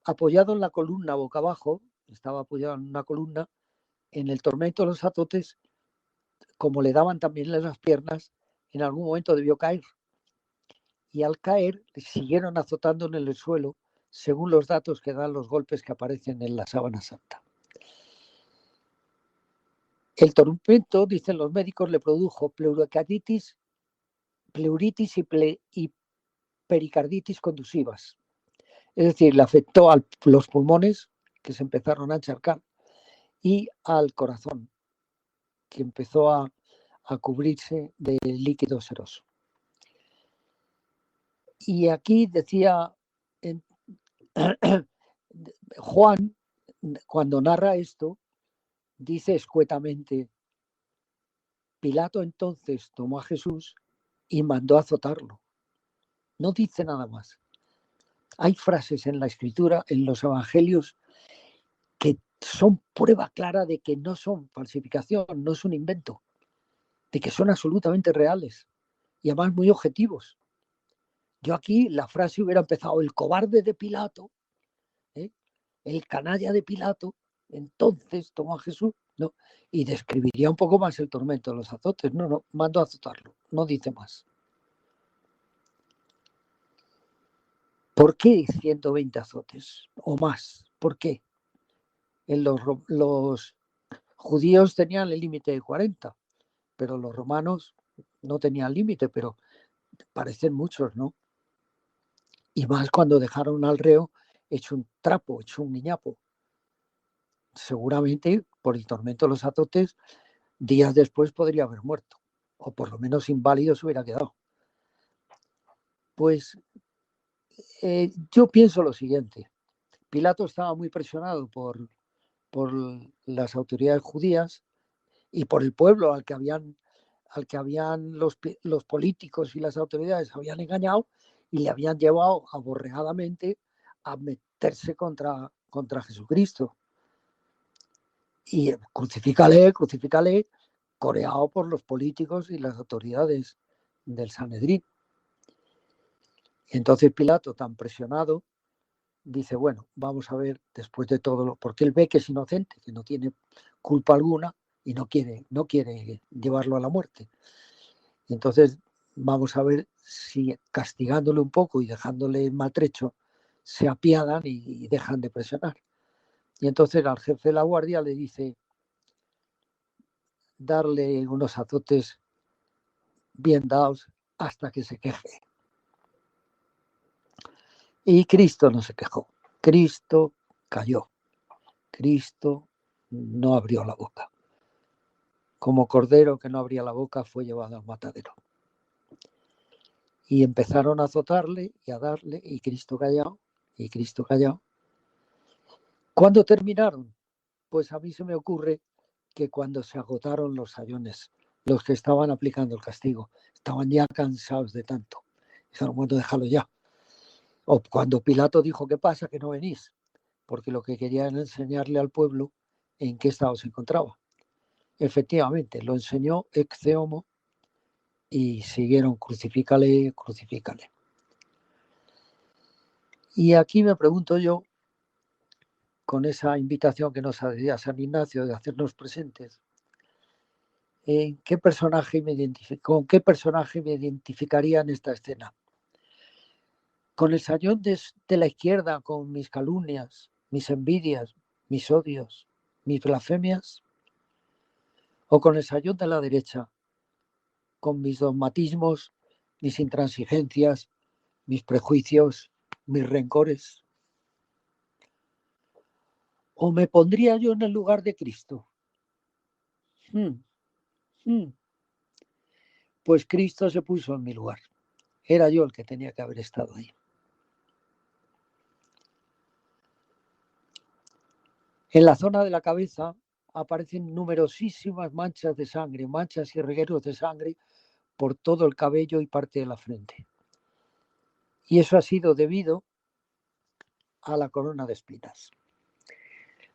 Apoyado en la columna boca abajo, estaba apoyado en una columna, en el tormento de los azotes, como le daban también en las piernas, en algún momento debió caer. Y al caer, siguieron azotando en el suelo, según los datos que dan los golpes que aparecen en la sábana santa. El tormento, dicen los médicos, le produjo pleuritis y pericarditis contusivas. Es decir, le afectó a los pulmones, que se empezaron a encharcar, y al corazón, que empezó a cubrirse de líquido seroso. Y aquí decía Juan, cuando narra esto, dice escuetamente: Pilato entonces tomó a Jesús y mandó azotarlo. No dice nada más. Hay frases en la escritura, en los evangelios, que son prueba clara de que no son falsificación, no es un invento, de que son absolutamente reales y además muy objetivos. Yo aquí la frase hubiera empezado: el cobarde de Pilato, el canalla de Pilato, entonces tomó a Jesús, ¿no? Y describiría un poco más el tormento de los azotes. No, mandó a azotarlo, no dice más. ¿Por qué 120 azotes o más? ¿Por qué? Los judíos tenían el límite de 40, pero los romanos no tenían límite, pero parecen muchos, ¿no? Y más cuando dejaron al reo hecho un trapo, hecho un guiñapo. Seguramente por el tormento de los azotes, días después podría haber muerto, o por lo menos inválido se hubiera quedado. Pues yo pienso lo siguiente: Pilato estaba muy presionado por las autoridades judías y por el pueblo al que habían los políticos y las autoridades habían engañado y le habían llevado aborregadamente a meterse contra Jesucristo. Y crucifícale, coreado por los políticos y las autoridades del Sanedrín. Entonces Pilato, tan presionado, dice: bueno, vamos a ver, después de todo, porque él ve que es inocente, que no tiene culpa alguna, y no quiere llevarlo a la muerte. Entonces vamos a ver si castigándole un poco y dejándole maltrecho se apiadan y dejan de presionar. Y entonces al jefe de la guardia le dice darle unos azotes bien dados hasta que se queje. Y Cristo no se quejó. Cristo cayó. Cristo no abrió la boca. Como cordero que no abría la boca, fue llevado al matadero. Y empezaron a azotarle y a darle, y Cristo callado, y Cristo callado. ¿Cuándo terminaron? Pues a mí se me ocurre que cuando se agotaron los sayones, los que estaban aplicando el castigo, estaban ya cansados de tanto. Dijeron, bueno, déjalo ya. O cuando Pilato dijo, ¿qué pasa? Que no venís. Porque lo que quería era enseñarle al pueblo en qué estado se encontraba. Efectivamente, lo enseñó ex homo y siguieron crucifícale, crucifícale. Y aquí me pregunto yo, con esa invitación que nos hacía San Ignacio de hacernos presentes, ¿con qué personaje me identificaría en esta escena? ¿Con el sayón de la izquierda, con mis calumnias, mis envidias, mis odios, mis blasfemias? ¿O con el sayón de la derecha, con mis dogmatismos, mis intransigencias, mis prejuicios, mis rencores? ¿O me pondría yo en el lugar de Cristo? Pues Cristo se puso en mi lugar. Era yo el que tenía que haber estado ahí. En la zona de la cabeza aparecen numerosísimas manchas de sangre, manchas y regueros de sangre por todo el cabello y parte de la frente. Y eso ha sido debido a la corona de espinas.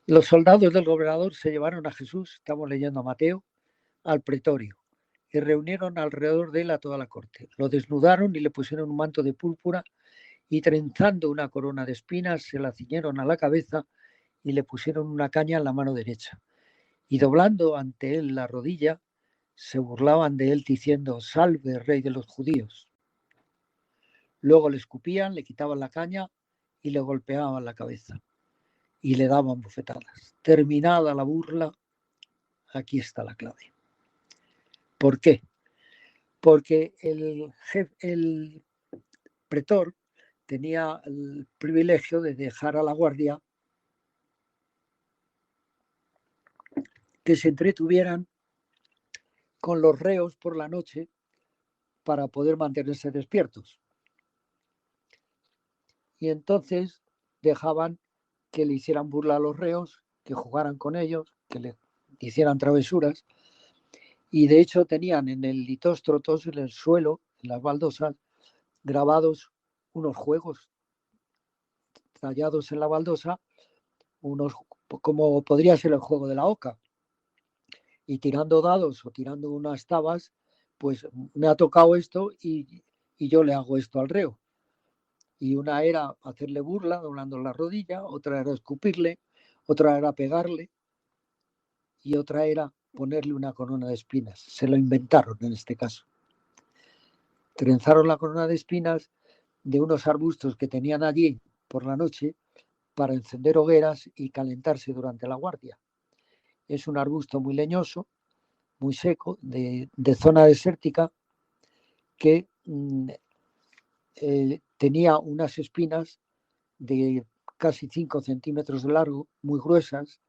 Los soldados del gobernador se llevaron a Jesús, estamos leyendo a Mateo, al pretorio y reunieron alrededor de él a toda la corte. Lo desnudaron y le pusieron un manto de púrpura y trenzando una corona de espinas se la ciñeron a la cabeza y le pusieron una caña en la mano derecha. Y doblando ante él la rodilla, se burlaban de él diciendo, salve, rey de los judíos. Luego le escupían, le quitaban la caña y le golpeaban la cabeza y le daban bofetadas. Terminada la burla, aquí está la clave. ¿Por qué? Porque el pretor tenía el privilegio de dejar a la guardia que se entretuvieran con los reos por la noche para poder mantenerse despiertos. Y entonces dejaban que le hicieran burla a los reos, que jugaran con ellos, que le hicieran travesuras. Y de hecho tenían en el litóstrotos, en el suelo, en las baldosas, grabados unos juegos tallados en la baldosa, unos como podría ser el juego de la oca. Y tirando dados o tirando unas tabas, pues me ha tocado esto y yo le hago esto al reo. Y una era hacerle burla doblando la rodilla, otra era escupirle, otra era pegarle y otra era ponerle una corona de espinas. Se lo inventaron en este caso. Trenzaron la corona de espinas de unos arbustos que tenían allí por la noche para encender hogueras y calentarse durante la guardia. Es un arbusto muy leñoso, muy seco, de zona desértica, que tenía unas espinas de casi 5 centímetros de largo, muy gruesas,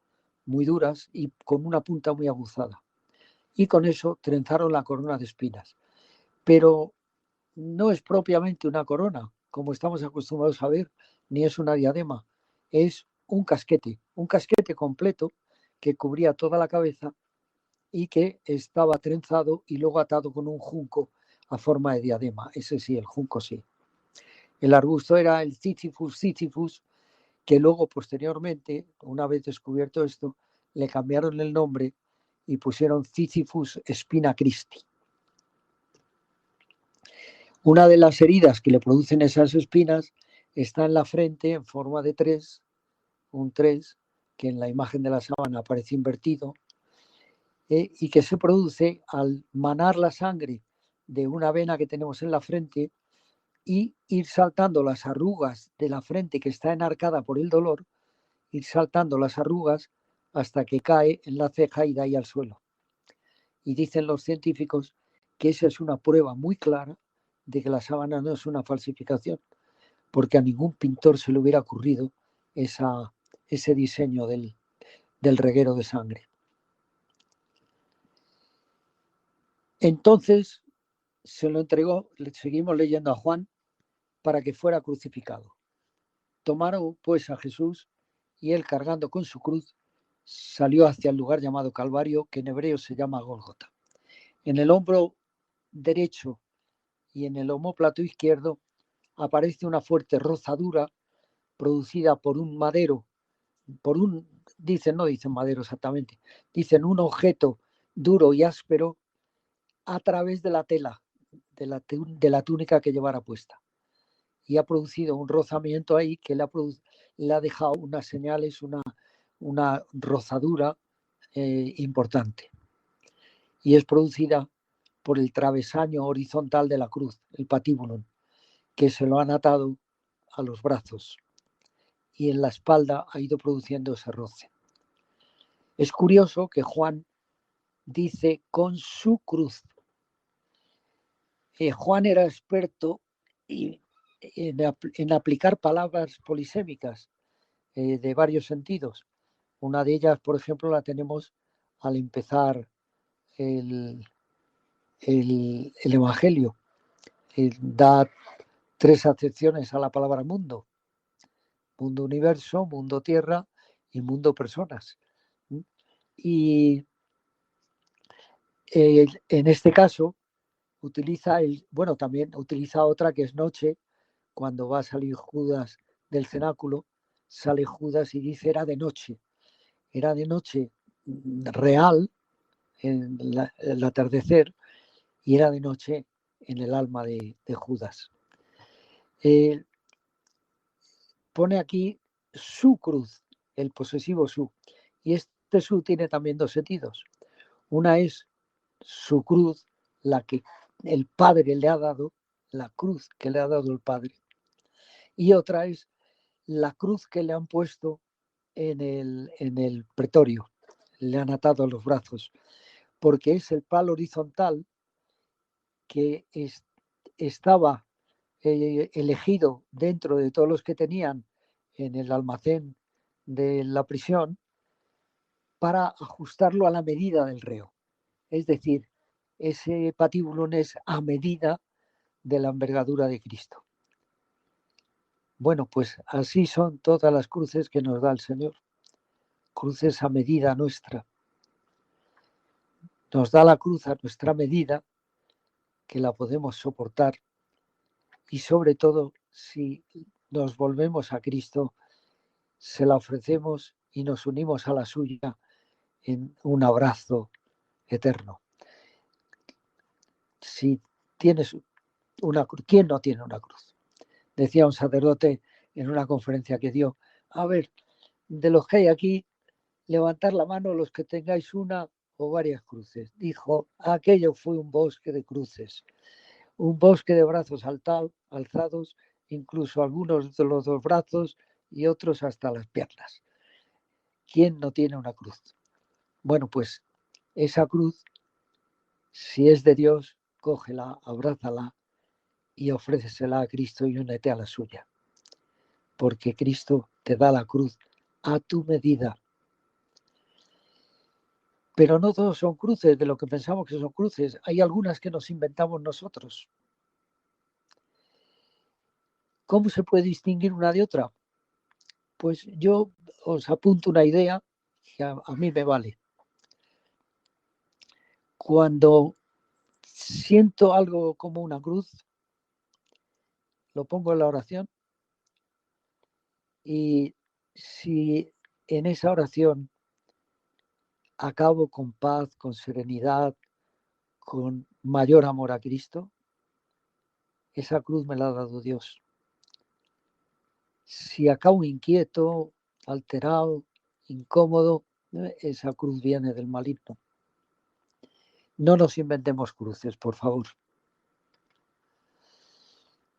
muy duras y con una punta muy aguzada. Y con eso trenzaron la corona de espinas. Pero no es propiamente una corona, como estamos acostumbrados a ver, ni es una diadema, es un casquete completo que cubría toda la cabeza y que estaba trenzado y luego atado con un junco a forma de diadema. Ese sí, el junco sí. El arbusto era el Sisyphus, que luego posteriormente, una vez descubierto esto, le cambiaron el nombre y pusieron Sisyphus spina Christi. Una de las heridas que le producen esas espinas está en la frente en forma de 3, un 3, que en la imagen de la sábana aparece invertido, y que se produce al manar la sangre de una vena que tenemos en la frente y ir saltando las arrugas de la frente que está enarcada por el dolor, ir saltando las arrugas hasta que cae en la ceja y da ahí al suelo. Y dicen los científicos que esa es una prueba muy clara de que la sábana no es una falsificación, porque a ningún pintor se le hubiera ocurrido ese diseño del reguero de sangre. Entonces se lo entregó, seguimos leyendo a Juan, para que fuera crucificado. Tomaron pues a Jesús y él, cargando con su cruz, salió hacia el lugar llamado Calvario, que en hebreo se llama Gólgota. En el hombro derecho y en el omóplato izquierdo aparece una fuerte rozadura producida por un madero, no dicen madero exactamente, dicen un objeto duro y áspero a través de la tela, de la túnica que llevara puesta. Y ha producido un rozamiento ahí que le ha dejado unas señales, una rozadura importante. Y es producida por el travesaño horizontal de la cruz, el patíbulum, que se lo han atado a los brazos. Y en la espalda ha ido produciendo ese roce. Es curioso que Juan dice con su cruz. Juan era experto en aplicar palabras polisémicas de varios sentidos. Una de ellas, por ejemplo, la tenemos al empezar el Evangelio. Da 3 acepciones a la palabra mundo. Mundo universo, mundo tierra y mundo personas. Y en este caso también utiliza otra que es noche, cuando va a salir Judas del cenáculo, sale Judas y dice era de noche real, en el atardecer, y era de noche en el alma de Judas. Pone aquí su cruz, el posesivo su, y este su tiene también 2 sentidos. Una es su cruz, la que el Padre le ha dado, la cruz que le ha dado el Padre, y otra es la cruz que le han puesto en el pretorio, le han atado a los brazos, porque es el palo horizontal que estaba elegido dentro de todos los que tenían en el almacén de la prisión para ajustarlo a la medida del reo. Es decir, ese patíbulum es a medida de la envergadura de Cristo. Bueno, pues así son todas las cruces que nos da el Señor. Cruces a medida nuestra. Nos da la cruz a nuestra medida, que la podemos soportar, y sobre todo, si nos volvemos a Cristo, se la ofrecemos y nos unimos a la suya en un abrazo eterno. Si tienes una cruz, ¿quién no tiene una cruz? Decía un sacerdote en una conferencia que dio, a ver, de los que hay aquí, levantar la mano los que tengáis una o varias cruces. Dijo, aquello fue un bosque de cruces, un bosque de brazos alzados, incluso algunos de los 2 brazos y otros hasta las piernas. ¿Quién no tiene una cruz? Bueno, pues esa cruz, si es de Dios, cógela, abrázala y ofrécesela a Cristo y únete a la suya. Porque Cristo te da la cruz a tu medida. Pero no todos son cruces de lo que pensamos que son cruces. Hay algunas que nos inventamos nosotros. ¿Cómo se puede distinguir una de otra? Pues yo os apunto una idea que a mí me vale. Cuando siento algo como una cruz, lo pongo en la oración, y si en esa oración acabo con paz, con serenidad, con mayor amor a Cristo, esa cruz me la ha dado Dios. Si acabo inquieto, alterado, incómodo, esa cruz viene del maligno. No nos inventemos cruces, por favor.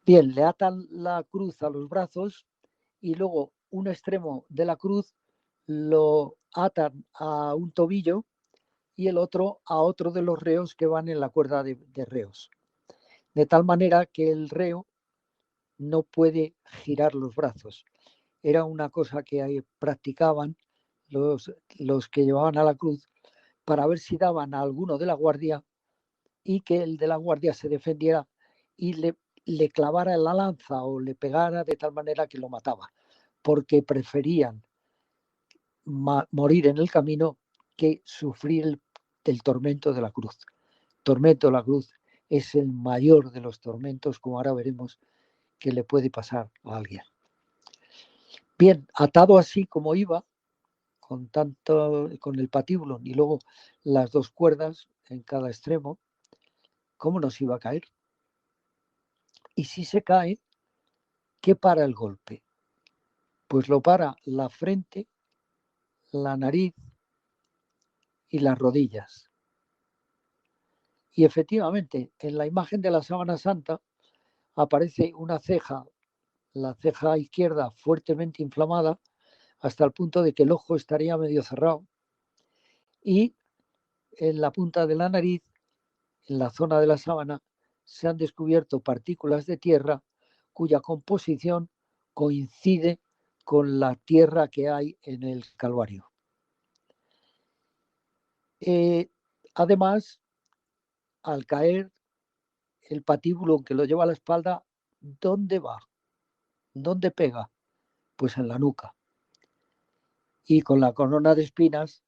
Bien, le atan la cruz a los brazos y luego un extremo de la cruz lo atan a un tobillo y el otro a otro de los reos que van en la cuerda de reos. De tal manera que el reo no puede girar los brazos. Era una cosa que practicaban los que llevaban a la cruz para ver si daban a alguno de la guardia y que el de la guardia se defendiera y le clavara la lanza o le pegara de tal manera que lo mataba, porque preferían morir en el camino que sufrir el tormento de la cruz. Tormento de la cruz es el mayor de los tormentos, como ahora veremos, que le puede pasar a alguien. Bien, atado así como iba, con el patíbulo y luego las dos cuerdas en cada extremo, ¿cómo nos iba a caer? Y si se cae, ¿qué para el golpe? Pues lo para la frente, la nariz y las rodillas. Y efectivamente, en la imagen de la sábana santa aparece una ceja, la ceja izquierda fuertemente inflamada, hasta el punto de que el ojo estaría medio cerrado. Y en la punta de la nariz, en la zona de la sábana, se han descubierto partículas de tierra cuya composición coincide con la tierra que hay en el Calvario. Además, al caer el patíbulo que lo lleva a la espalda, ¿dónde va? ¿Dónde pega? Pues en la nuca. Y con la corona de espinas,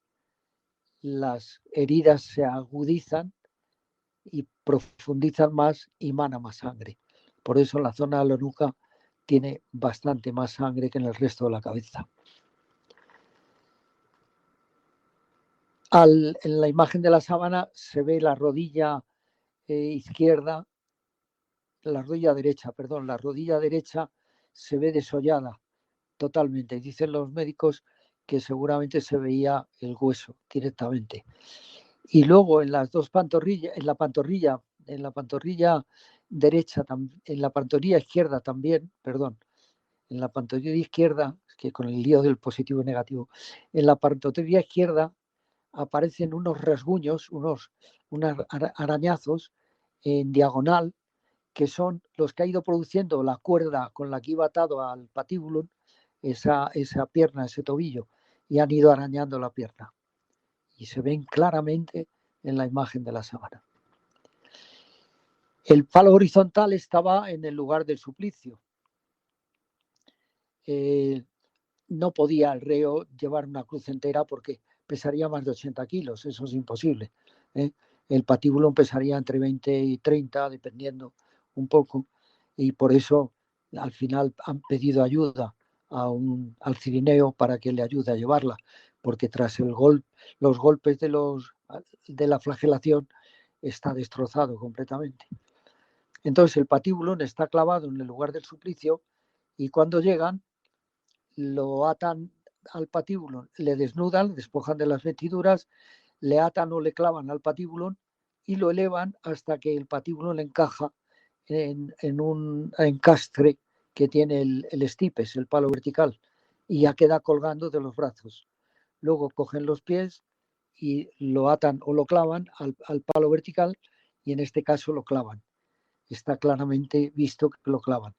las heridas se agudizan y profundizan más y mana más sangre. Por eso la zona de la nuca tiene bastante más sangre que en el resto de la cabeza. En la imagen de la sábana se ve la rodilla izquierda, la rodilla derecha se ve desollada totalmente. Dicen los médicos que seguramente se veía el hueso directamente. Y luego en las dos pantorrillas, en la pantorrilla derecha, en la pantorrilla izquierda también, en la pantorrilla izquierda, que con el lío del positivo y negativo, en la pantorrilla izquierda aparecen unos rasguños, unos arañazos en diagonal, que son los que ha ido produciendo la cuerda con la que iba atado al patíbulo, esa pierna, ese tobillo, y han ido arañando la pierna. Y se ven claramente en la imagen de la sábana. El palo horizontal estaba en el lugar del suplicio. No podía el reo llevar una cruz entera porque pesaría más de 80 kilos, eso es imposible. El patíbulo pesaría entre 20 y 30, dependiendo un poco, y por eso al final han pedido ayuda al cirineo para que le ayude a llevarla, porque tras los golpes de la flagelación está destrozado completamente. Entonces el patíbulo está clavado en el lugar del suplicio y cuando llegan lo atan al patíbulo, le desnudan, le despojan de las vestiduras, le atan o le clavan al patíbulo y lo elevan hasta que el patíbulo le encaja en un encastre que tiene el estipes, el palo vertical, y ya queda colgando de los brazos. Luego cogen los pies y lo atan o lo clavan al palo vertical y en este caso lo clavan. Está claramente visto que lo clavan.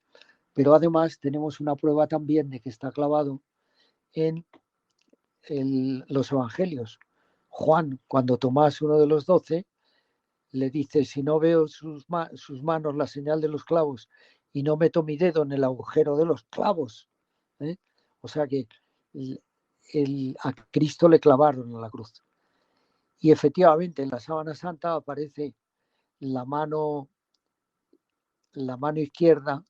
Pero además tenemos una prueba también de que está clavado en los evangelios. Juan, cuando Tomás, uno de los 12, le dice, si no veo sus manos, la señal de los clavos, y no meto mi dedo en el agujero de los clavos. O sea que a Cristo le clavaron en la cruz. Y efectivamente en la sábana santa aparece la mano izquierda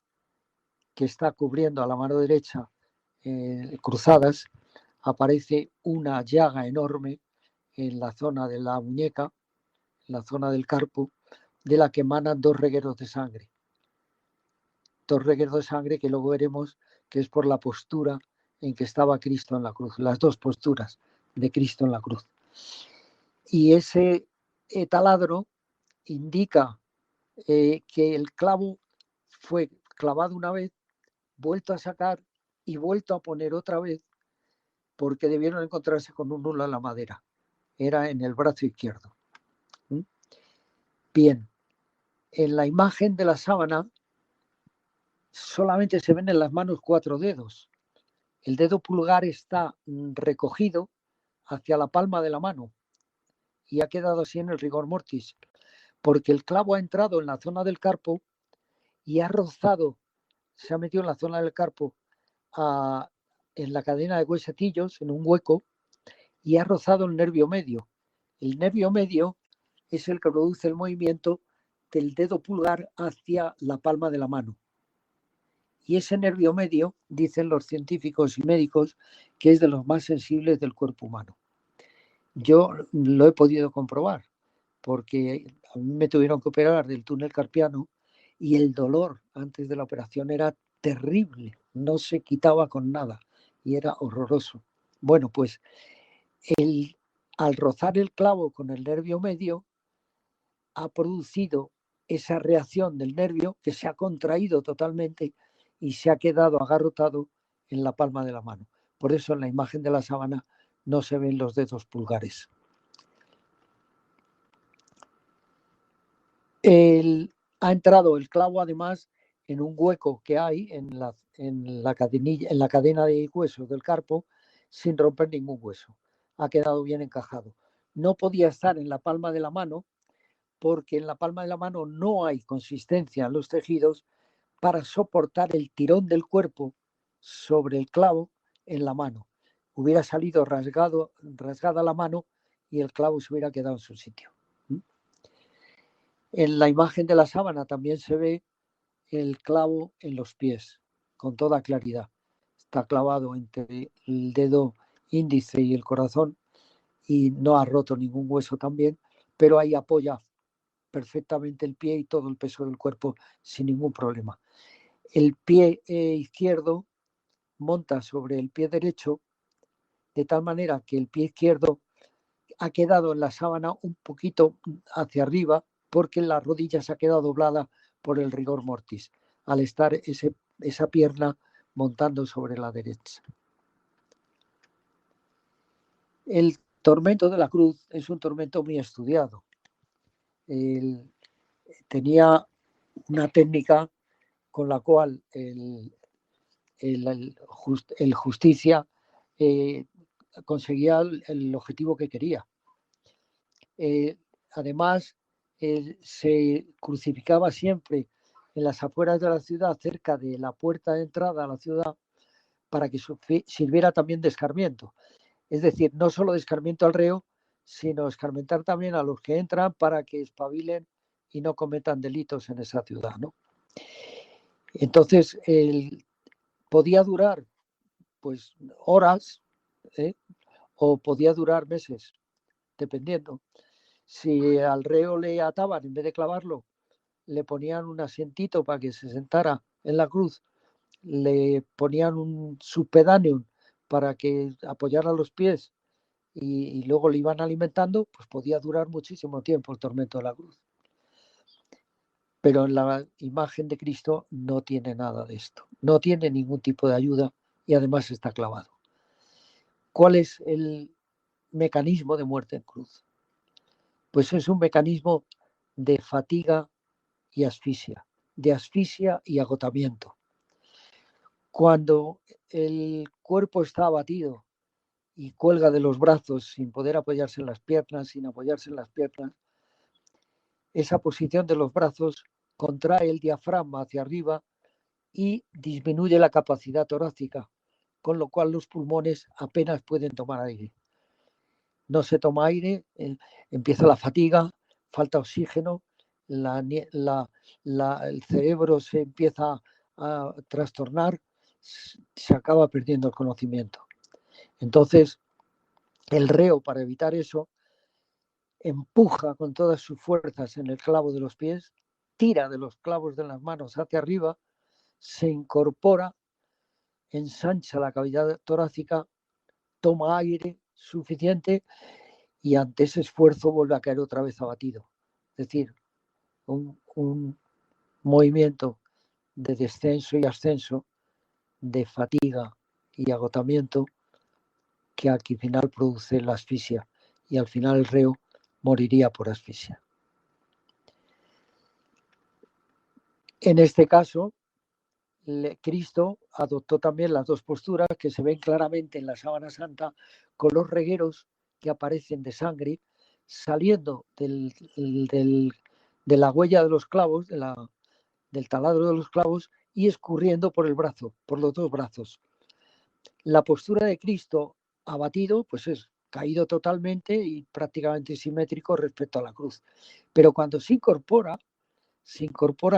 que está cubriendo a la mano derecha cruzadas, aparece una llaga enorme en la zona de la muñeca, en la zona del carpo, de la que emanan dos regueros de sangre. Dos regueros de sangre que luego veremos que es por la postura en que estaba Cristo en la cruz, las dos posturas de Cristo en la cruz. Y ese taladro indica que el clavo fue clavado una vez, vuelto a sacar y vuelto a poner otra vez, porque debieron encontrarse con un nulo en la madera. Era en el brazo izquierdo. Bien, en la imagen de la sábana solamente se ven en las manos 4 dedos. El dedo pulgar está recogido hacia la palma de la mano y ha quedado así en el rigor mortis, porque el clavo ha entrado en la zona del carpo y ha rozado, se ha metido en la zona del carpo en la cadena de huesecillos, en un hueco, y ha rozado el nervio medio. El nervio medio es el que produce el movimiento del dedo pulgar hacia la palma de la mano. Y ese nervio medio, dicen los científicos y médicos, que es de los más sensibles del cuerpo humano. Yo lo he podido comprobar, porque a mí me tuvieron que operar del túnel carpiano y el dolor antes de la operación era terrible, no se quitaba con nada y era horroroso. Bueno, pues al rozar el clavo con el nervio medio, ha producido esa reacción del nervio que se ha contraído totalmente y se ha quedado agarrotado en la palma de la mano. Por eso en la imagen de la sábana no se ven los dedos pulgares. Ha entrado el clavo además en un hueco que hay en la cadena de huesos del carpo sin romper ningún hueso. Ha quedado bien encajado. No podía estar en la palma de la mano porque en la palma de la mano no hay consistencia en los tejidos para soportar el tirón del cuerpo sobre el clavo en la mano. Hubiera salido rasgada la mano y el clavo se hubiera quedado en su sitio. En la imagen de la sábana también se ve el clavo en los pies, con toda claridad. Está clavado entre el dedo índice y el corazón y no ha roto ningún hueso también, pero ahí apoya perfectamente el pie y todo el peso del cuerpo sin ningún problema. El pie izquierdo monta sobre el pie derecho de tal manera que el pie izquierdo ha quedado en la sábana un poquito hacia arriba porque la rodilla se ha quedado doblada por el rigor mortis, al estar esa pierna montando sobre la derecha. El tormento de la cruz es un tormento muy estudiado. Tenía una técnica con la cual el justicia conseguía el objetivo que quería. Además, se crucificaba siempre en las afueras de la ciudad, cerca de la puerta de entrada a la ciudad, para que sirviera también de escarmiento. Es decir, no solo de escarmiento al reo, sino escarmentar también a los que entran para que espabilen y no cometan delitos en esa ciudad, ¿no? Entonces, podía durar pues horas, o podía durar meses, dependiendo. Si al reo le ataban, en vez de clavarlo, le ponían un asientito para que se sentara en la cruz, le ponían un subpedáneo para que apoyara los pies y luego le iban alimentando, pues podía durar muchísimo tiempo el tormento de la cruz. Pero en la imagen de Cristo no tiene nada de esto, no tiene ningún tipo de ayuda y además está clavado. ¿Cuál es el mecanismo de muerte en cruz? Pues es un mecanismo de fatiga y asfixia, y agotamiento. Cuando el cuerpo está abatido y cuelga de los brazos sin poder apoyarse en las piernas, esa posición de los brazos contrae el diafragma hacia arriba y disminuye la capacidad torácica, con lo cual los pulmones apenas pueden tomar aire. No se toma aire, empieza la fatiga, falta oxígeno, el cerebro se empieza a trastornar, se acaba perdiendo el conocimiento. Entonces, el reo, para evitar eso, empuja con todas sus fuerzas en el clavo de los pies, tira de los clavos de las manos hacia arriba, se incorpora, ensancha la cavidad torácica, toma aire suficiente y ante ese esfuerzo vuelve a caer otra vez abatido. Es decir, un movimiento de descenso y ascenso, de fatiga y agotamiento, que al final produce la asfixia, y al final el reo moriría por asfixia. En este caso, Cristo adoptó también las dos posturas que se ven claramente en la sábana santa, con los regueros que aparecen de sangre saliendo de la huella de los clavos, del taladro de los clavos, y escurriendo por el brazo, por los dos brazos. La postura de Cristo abatido, pues es caído totalmente y prácticamente simétrico respecto a la cruz. Pero cuando se incorpora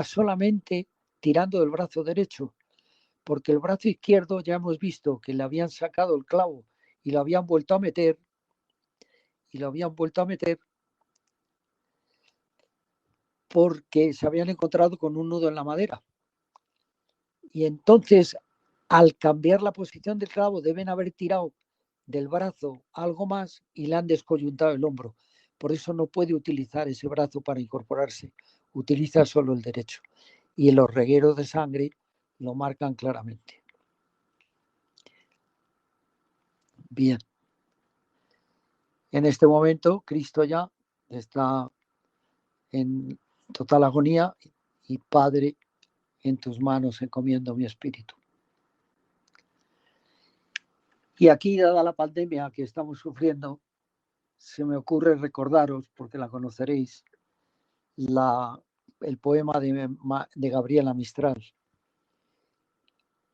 solamente tirando del brazo derecho, porque el brazo izquierdo ya hemos visto que le habían sacado el clavo y lo habían vuelto a meter, porque se habían encontrado con un nudo en la madera. Y entonces, al cambiar la posición del clavo, deben haber tirado del brazo algo más y le han descoyuntado el hombro. Por eso no puede utilizar ese brazo para incorporarse, utiliza solo el derecho. Y los regueros de sangre lo marcan claramente. Bien. En este momento, Cristo ya está en total agonía y Padre, en tus manos encomiendo mi espíritu. Y aquí, dada la pandemia que estamos sufriendo, se me ocurre recordaros, porque la conoceréis, el poema de Gabriela Mistral.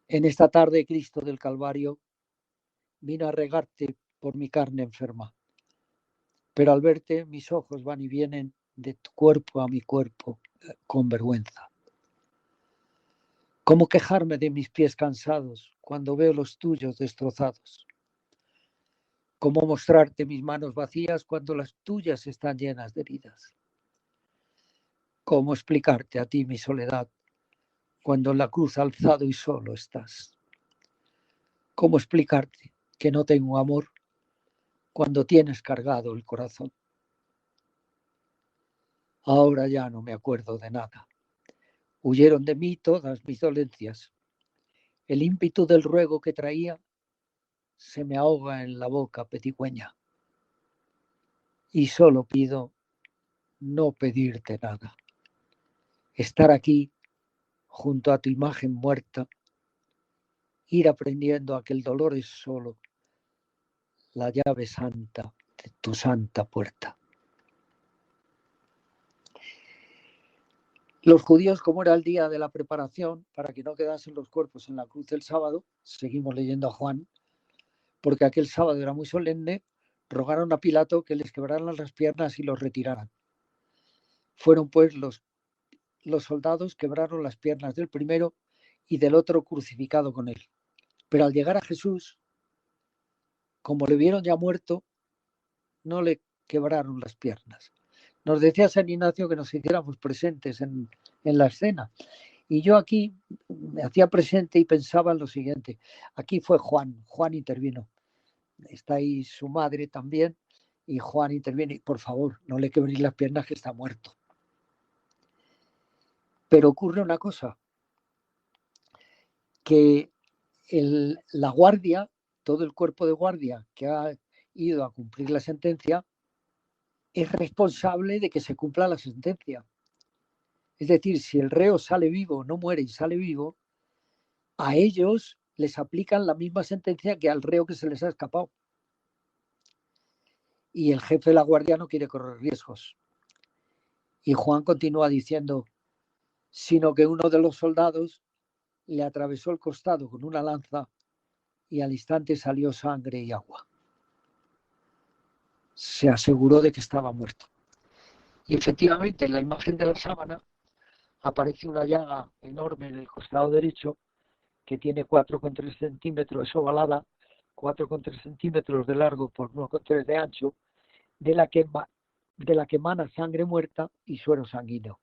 En esta tarde, Cristo del Calvario vino a regarte por mi carne enferma, pero al verte mis ojos van y vienen de tu cuerpo a mi cuerpo con vergüenza. ¿Cómo quejarme de mis pies cansados cuando veo los tuyos destrozados? ¿Cómo mostrarte mis manos vacías cuando las tuyas están llenas de heridas? ¿Cómo explicarte a ti mi soledad cuando en la cruz alzado y solo estás? ¿Cómo explicarte que no tengo amor cuando tienes cargado el corazón? Ahora ya no me acuerdo de nada. Huyeron de mí todas mis dolencias. El ímpetu del ruego que traía se me ahoga en la boca pedigüeña. Y solo pido no pedirte nada. Estar aquí junto a tu imagen muerta, ir aprendiendo a que el dolor es solo la llave santa de tu santa puerta. Los judíos, como era el día de la preparación, para que no quedasen los cuerpos en la cruz el sábado, seguimos leyendo a Juan, porque aquel sábado era muy solemne, rogaron a Pilato que les quebraran las piernas y los retiraran. Fueron pues los soldados, quebraron las piernas del primero y del otro crucificado con él. Pero al llegar a Jesús, como le vieron ya muerto, no le quebraron las piernas. Nos decía San Ignacio que nos hiciéramos presentes en la escena. Y yo aquí me hacía presente y pensaba en lo siguiente. Aquí fue Juan intervino. Está ahí su madre también y Juan interviene. Por favor, no le quebréis las piernas que está muerto. Pero ocurre una cosa, que la guardia, todo el cuerpo de guardia que ha ido a cumplir la sentencia, es responsable de que se cumpla la sentencia. Es decir, si el reo sale vivo, no muere y sale vivo, a ellos les aplican la misma sentencia que al reo que se les ha escapado. Y el jefe de la guardia no quiere correr riesgos. Y Juan continúa diciendo, sino que uno de los soldados le atravesó el costado con una lanza y al instante salió sangre y agua. Se aseguró de que estaba muerto. Y efectivamente, en la imagen de la sábana aparece una llaga enorme en el costado derecho que tiene 4,3 centímetros, es ovalada, 4,3 centímetros de largo por 1,3 de ancho, de la que emana sangre muerta y suero sanguíneo.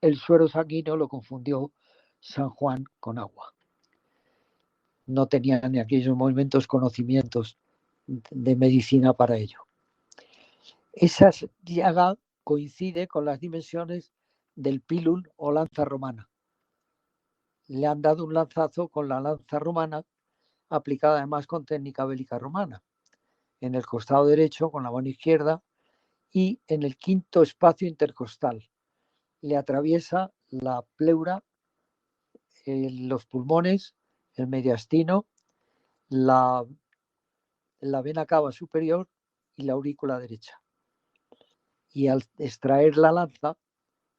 El suero sanguíneo lo confundió San Juan con agua. No tenía en aquellos momentos conocimientos de medicina para ello. Esa llaga coincide con las dimensiones del pilum o lanza romana. Le han dado un lanzazo con la lanza romana, aplicada además con técnica bélica romana, en el costado derecho con la mano izquierda y en el quinto espacio intercostal. Le atraviesa la pleura, los pulmones, el mediastino, la vena cava superior y la aurícula derecha. Y al extraer la lanza,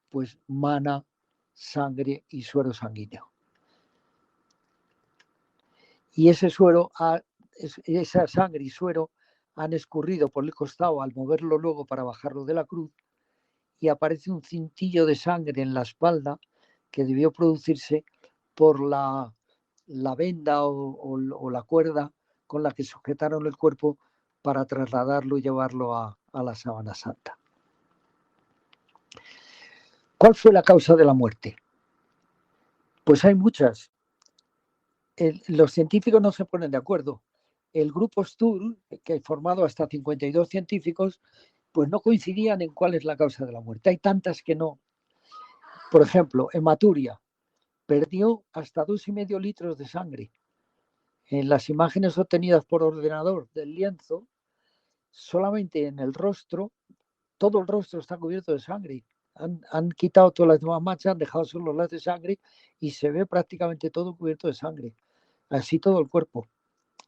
pues mana sangre y suero sanguíneo. Y ese suero, esa sangre y suero han escurrido por el costado al moverlo luego para bajarlo de la cruz, y aparece un cintillo de sangre en la espalda que debió producirse por la venda o la cuerda con la que sujetaron el cuerpo para trasladarlo y llevarlo a la Sábana Santa. ¿Cuál fue la causa de la muerte? Pues hay muchas. Los científicos no se ponen de acuerdo. El grupo Stur, que ha formado hasta 52 científicos, pues no coincidían en cuál es la causa de la muerte. Hay tantas que no. Por ejemplo, hematuria. Perdió hasta 2,5 litros de sangre. En las imágenes obtenidas por ordenador del lienzo, solamente en el rostro, todo el rostro está cubierto de sangre. Han quitado todas las demás manchas, han dejado solo las de sangre y se ve prácticamente todo cubierto de sangre. Así todo el cuerpo.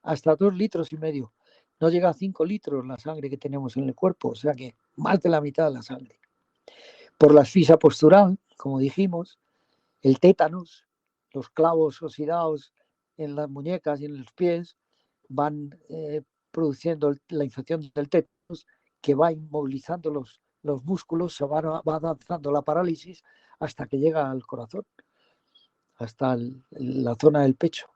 Hasta 2,5 litros. No llega a 5 litros la sangre que tenemos en el cuerpo, o sea que más de la mitad de la sangre. Por la asfixia postural, como dijimos, el tétanos, los clavos oxidados en las muñecas y en los pies van produciendo la infección del tétanos, que va inmovilizando los músculos, se va avanzando la parálisis hasta que llega al corazón, hasta la zona del pecho.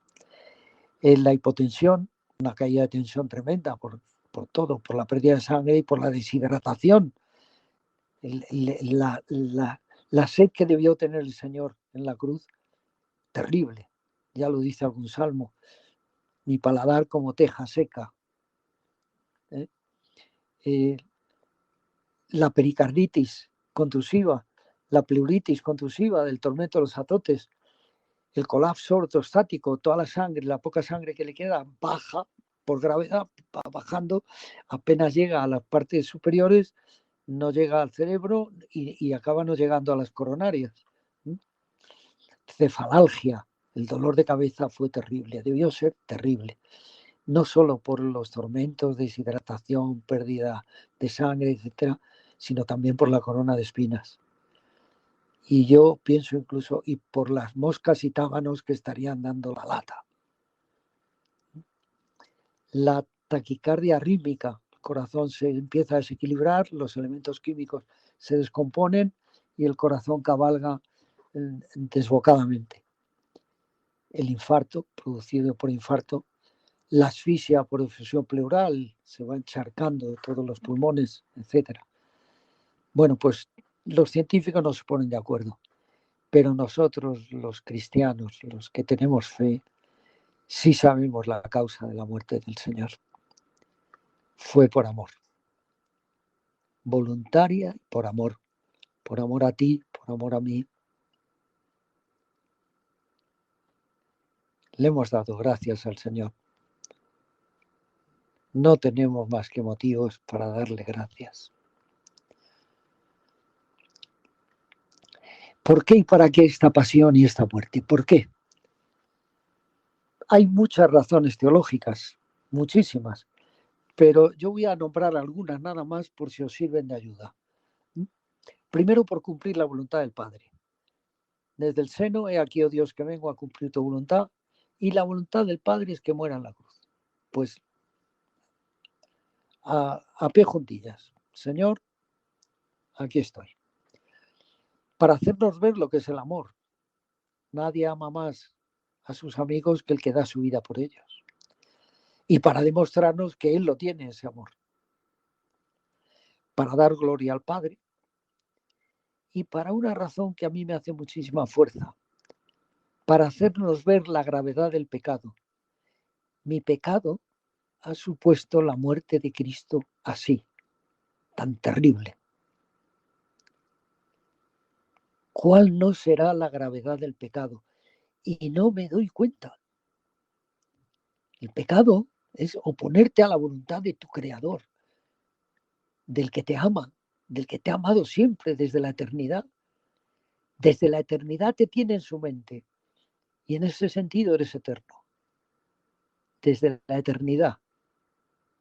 La hipotensión, una caída de tensión tremenda por todo, por la pérdida de sangre y por la deshidratación. La sed que debió tener el Señor en la cruz, terrible. Ya lo dice algún salmo. Mi paladar como teja seca. La pericarditis contusiva, la pleuritis contusiva del tormento de los azotes, el colapso ortostático, toda la sangre, la poca sangre que le queda, baja por gravedad, va bajando, apenas llega a las partes superiores, no llega al cerebro y acaba no llegando a las coronarias. Cefalalgia, el dolor de cabeza fue terrible, debió ser terrible, no solo por los tormentos, deshidratación, pérdida de sangre, etcétera, sino también por la corona de espinas. Y yo pienso incluso, y por las moscas y tábanos que estarían dando la lata. La taquicardia rítmica, el corazón se empieza a desequilibrar, los elementos químicos se descomponen y el corazón cabalga desbocadamente. El infarto, producido por infarto, la asfixia por efusión pleural, se va encharcando de todos los pulmones, etc. Bueno, pues los científicos no se ponen de acuerdo, pero nosotros, los cristianos, los que tenemos fe, sí sabemos la causa de la muerte del Señor. Fue por amor, voluntaria, por amor a ti, por amor a mí. Le hemos dado gracias al Señor. No tenemos más que motivos para darle gracias. ¿Por qué y para qué esta pasión y esta muerte? ¿Por qué? Hay muchas razones teológicas, muchísimas, pero yo voy a nombrar algunas nada más por si os sirven de ayuda. Primero, por cumplir la voluntad del Padre. Desde el seno, he aquí, oh Dios, que vengo a cumplir tu voluntad, y la voluntad del Padre es que muera en la cruz. Pues a pie juntillas. Señor, aquí estoy. Para hacernos ver lo que es el amor. Nadie ama más a sus amigos que el que da su vida por ellos. Y para demostrarnos que Él lo tiene, ese amor. Para dar gloria al Padre. Y para una razón que a mí me hace muchísima fuerza. Para hacernos ver la gravedad del pecado. Mi pecado ha supuesto la muerte de Cristo así. tan terrible. ¿Cuál no será la gravedad del pecado? Y no me doy cuenta. El pecado es oponerte a la voluntad de tu Creador, del que te ama, del que te ha amado siempre desde la eternidad. Desde la eternidad te tiene en su mente y en ese sentido eres eterno. Desde la eternidad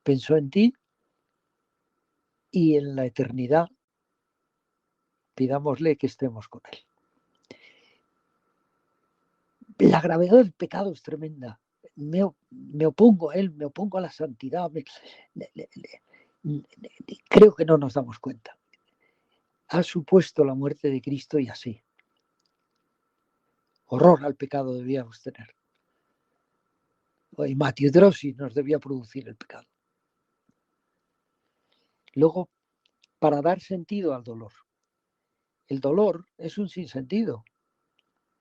pensó en ti y en la eternidad pidámosle que estemos con él. La gravedad del pecado es tremenda. Me opongo a él, me opongo a la santidad. Creo que no nos damos cuenta. Ha supuesto la muerte de Cristo y así. Horror al pecado debíamos tener. Y matiudrosis nos debía producir el pecado. Luego, para dar sentido al dolor. El dolor es un sinsentido.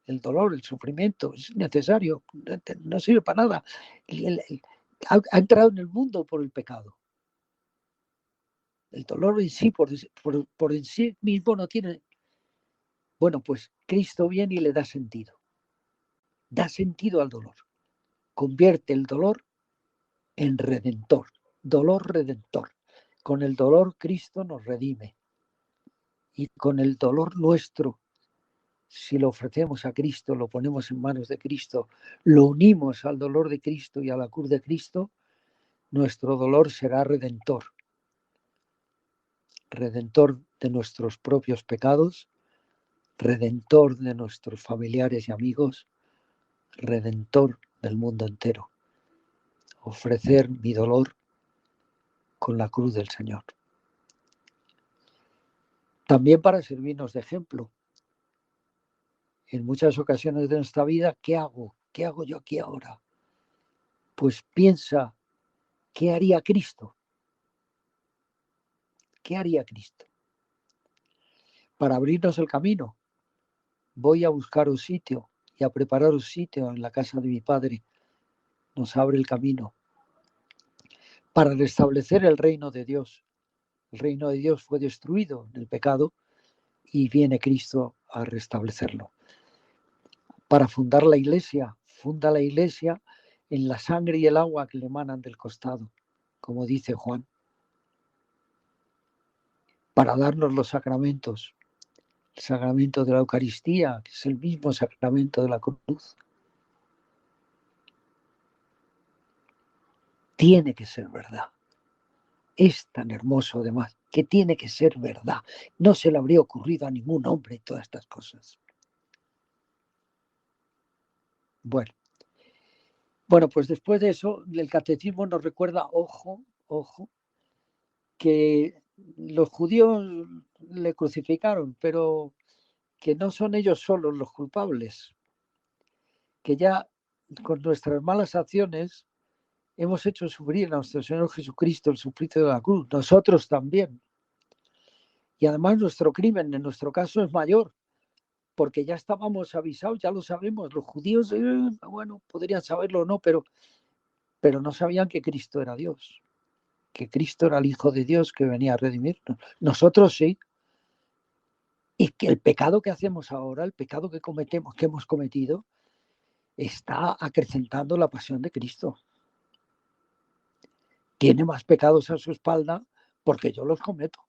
El dolor, el sufrimiento es necesario, no sirve para nada. Ha entrado en el mundo por el pecado. El dolor en sí, por en sí mismo no tiene... Bueno, pues Cristo viene y le da sentido. Da sentido al dolor. Convierte el dolor en redentor. Dolor redentor. Con el dolor Cristo nos redime. Y con el dolor nuestro, si lo ofrecemos a Cristo, lo ponemos en manos de Cristo, lo unimos al dolor de Cristo y a la cruz de Cristo, nuestro dolor será redentor. Redentor de nuestros propios pecados, redentor de nuestros familiares y amigos, redentor del mundo entero. Ofrecer mi dolor con la cruz del Señor. También para servirnos de ejemplo. En muchas ocasiones de nuestra vida, ¿qué hago? ¿Qué hago yo aquí ahora? Pues piensa, ¿qué haría Cristo? ¿Qué haría Cristo? Para abrirnos el camino, voy a buscar un sitio y a preparar un sitio en la casa de mi Padre. Nos abre el camino. Para restablecer el reino de Dios. El reino de Dios fue destruido en el pecado y viene Cristo a restablecerlo. Para fundar la iglesia, funda la iglesia en la sangre y el agua que le emanan del costado, como dice Juan. Para darnos los sacramentos, el sacramento de la Eucaristía, que es el mismo sacramento de la cruz. Tiene que ser verdad. Es tan hermoso además que tiene que ser verdad. No se le habría ocurrido a ningún hombre todas estas cosas. Bueno, pues después de eso, el catecismo nos recuerda, ojo, que los judíos le crucificaron, pero que no son ellos solos los culpables, que ya con nuestras malas acciones hemos hecho sufrir a nuestro Señor Jesucristo el suplicio de la cruz, nosotros también. Y además nuestro crimen, en nuestro caso, es mayor, porque ya estábamos avisados, ya lo sabemos. Los judíos, bueno, podrían saberlo o no, pero no sabían que Cristo era Dios, que Cristo era el Hijo de Dios que venía a redimirnos. Nosotros sí. Y que el pecado que hacemos ahora, el pecado que cometemos, que hemos cometido, está acrecentando la pasión de Cristo. Tiene más pecados a su espalda porque yo los cometo.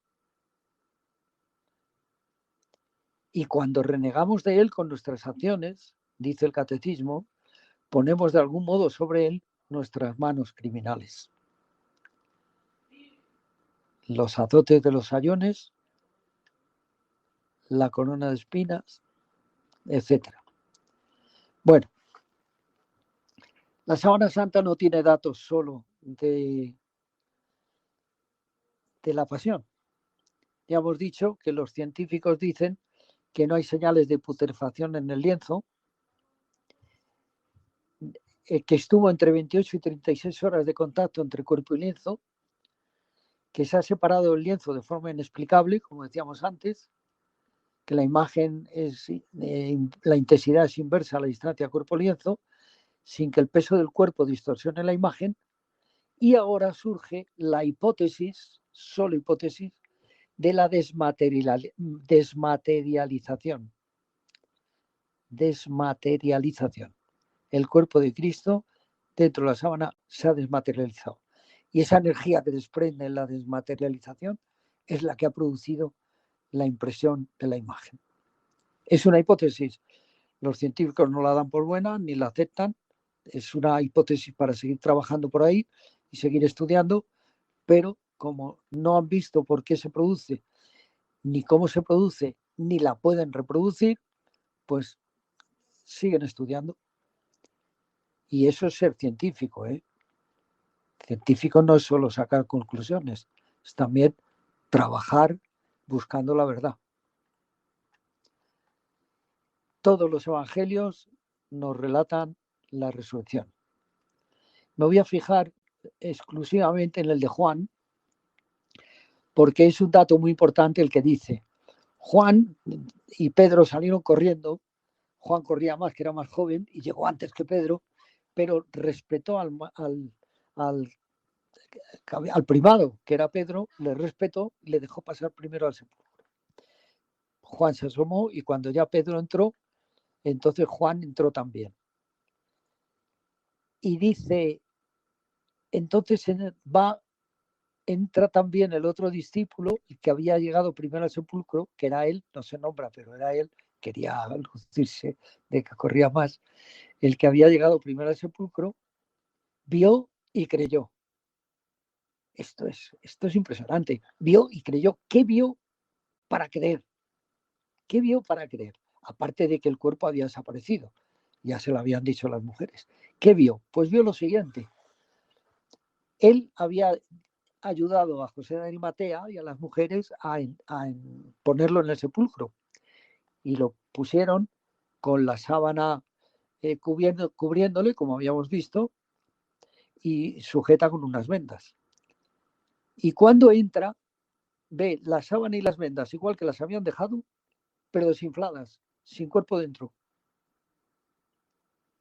Y cuando renegamos de él con nuestras acciones, dice el catecismo, ponemos de algún modo sobre él nuestras manos criminales. Los azotes de los sayones, la corona de espinas, etc. Bueno, la Sábana Santa no tiene datos solo de la pasión. Ya hemos dicho que los científicos dicen que no hay señales de putrefacción en el lienzo, que estuvo entre 28 y 36 horas de contacto entre cuerpo y lienzo, que se ha separado el lienzo de forma inexplicable, como decíamos antes, que la imagen la intensidad es inversa a la distancia cuerpo-lienzo, sin que el peso del cuerpo distorsione la imagen, y ahora surge la hipótesis, solo hipótesis, de la desmaterialización. Desmaterialización. El cuerpo de Cristo dentro de la sábana se ha desmaterializado. Y esa energía que desprende en la desmaterialización es la que ha producido la impresión de la imagen. Es una hipótesis. Los científicos no la dan por buena ni la aceptan. Es una hipótesis para seguir trabajando por ahí y seguir estudiando, pero como no han visto por qué se produce, ni cómo se produce, ni la pueden reproducir, pues siguen estudiando. Y eso es ser científico, ¿eh? Científico no es solo sacar conclusiones, es también trabajar buscando la verdad. Todos los evangelios nos relatan la resurrección. Me voy a fijar exclusivamente en el de Juan, porque es un dato muy importante el que dice: Juan y Pedro salieron corriendo. Juan corría más, que era más joven, y llegó antes que Pedro, pero respetó al primado, que era Pedro, le respetó y le dejó pasar primero al sepulcro. Juan se asomó y cuando ya Pedro entró, entonces Juan entró también. Y dice, entonces entra también el otro discípulo, el que había llegado primero al sepulcro, que era él, no se nombra, pero era él, quería lucirse de que corría más, el que había llegado primero al sepulcro, vio y creyó. Esto es impresionante. Vio y creyó. ¿Qué vio para creer? ¿Qué vio para creer? Aparte de que el cuerpo había desaparecido. Ya se lo habían dicho las mujeres. ¿Qué vio? Pues vio lo siguiente. Él había ayudado a José de Arimatea y a las mujeres a ponerlo en el sepulcro. Y lo pusieron con la sábana cubriéndole, como habíamos visto, y sujeta con unas vendas. Y cuando entra, ve la sábana y las vendas igual que las habían dejado, pero desinfladas, sin cuerpo dentro.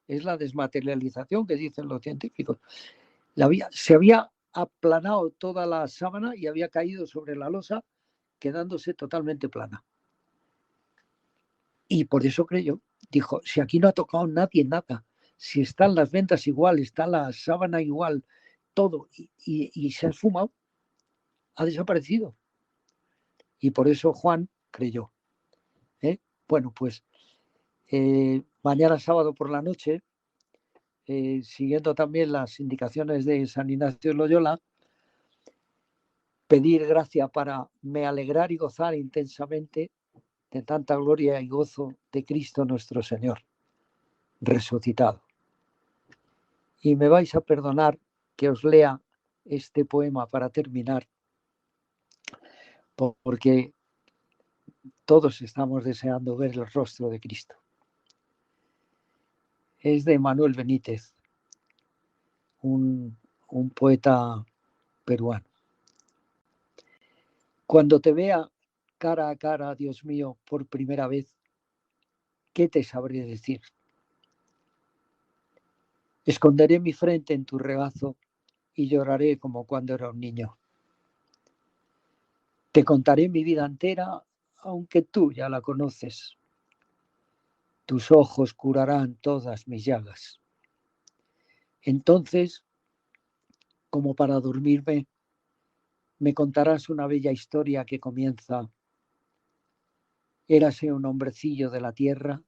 Es la desmaterialización que dicen los científicos. Se había aplanado toda la sábana y había caído sobre la losa, quedándose totalmente plana. Y por eso creyó. Dijo, si aquí no ha tocado nadie nada, si están las vendas igual, está la sábana igual, todo, y se ha esfumado, ha desaparecido. Y por eso Juan creyó. Bueno, pues mañana sábado por la noche, siguiendo también las indicaciones de San Ignacio de Loyola, pedir gracia para me alegrar y gozar intensamente de tanta gloria y gozo de Cristo nuestro Señor, resucitado. Y me vais a perdonar que os lea este poema para terminar, porque todos estamos deseando ver el rostro de Cristo. Es de Manuel Benítez, un poeta peruano. Cuando te vea cara a cara, Dios mío, por primera vez, ¿qué te sabré decir? Esconderé mi frente en tu regazo y lloraré como cuando era un niño. Te contaré mi vida entera, aunque tú ya la conoces. Tus ojos curarán todas mis llagas. Entonces, como para dormirme, me contarás una bella historia que comienza: érase un hombrecillo de la tierra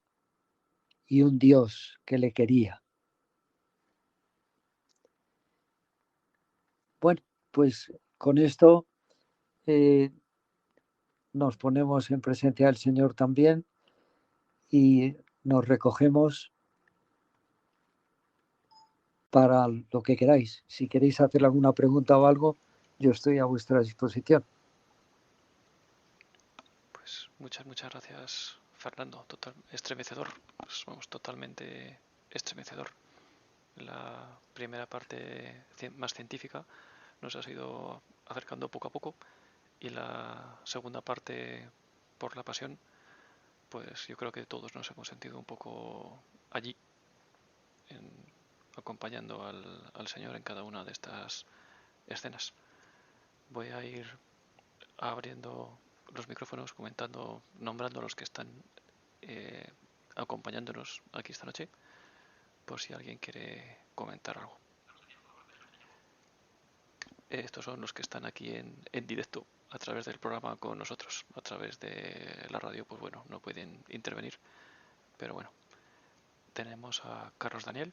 y un Dios que le quería. Bueno, pues con esto nos ponemos en presencia del Señor también y nos recogemos para lo que queráis. Si queréis hacer alguna pregunta o algo, yo estoy a vuestra disposición. Pues muchas gracias, Fernando. Estremecedor. Pues vamos, totalmente estremecedor. La primera parte más científica nos ha ido acercando poco a poco, y la segunda parte, por la pasión, pues yo creo que todos nos hemos sentido un poco allí, acompañando al Señor en cada una de estas escenas. Voy a ir abriendo los micrófonos, comentando, nombrando a los que están acompañándonos aquí esta noche, por si alguien quiere comentar algo. Estos son los que están aquí en directo a través del programa con nosotros. A través de la radio, pues bueno, no pueden intervenir. Pero bueno, tenemos a Carlos Daniel.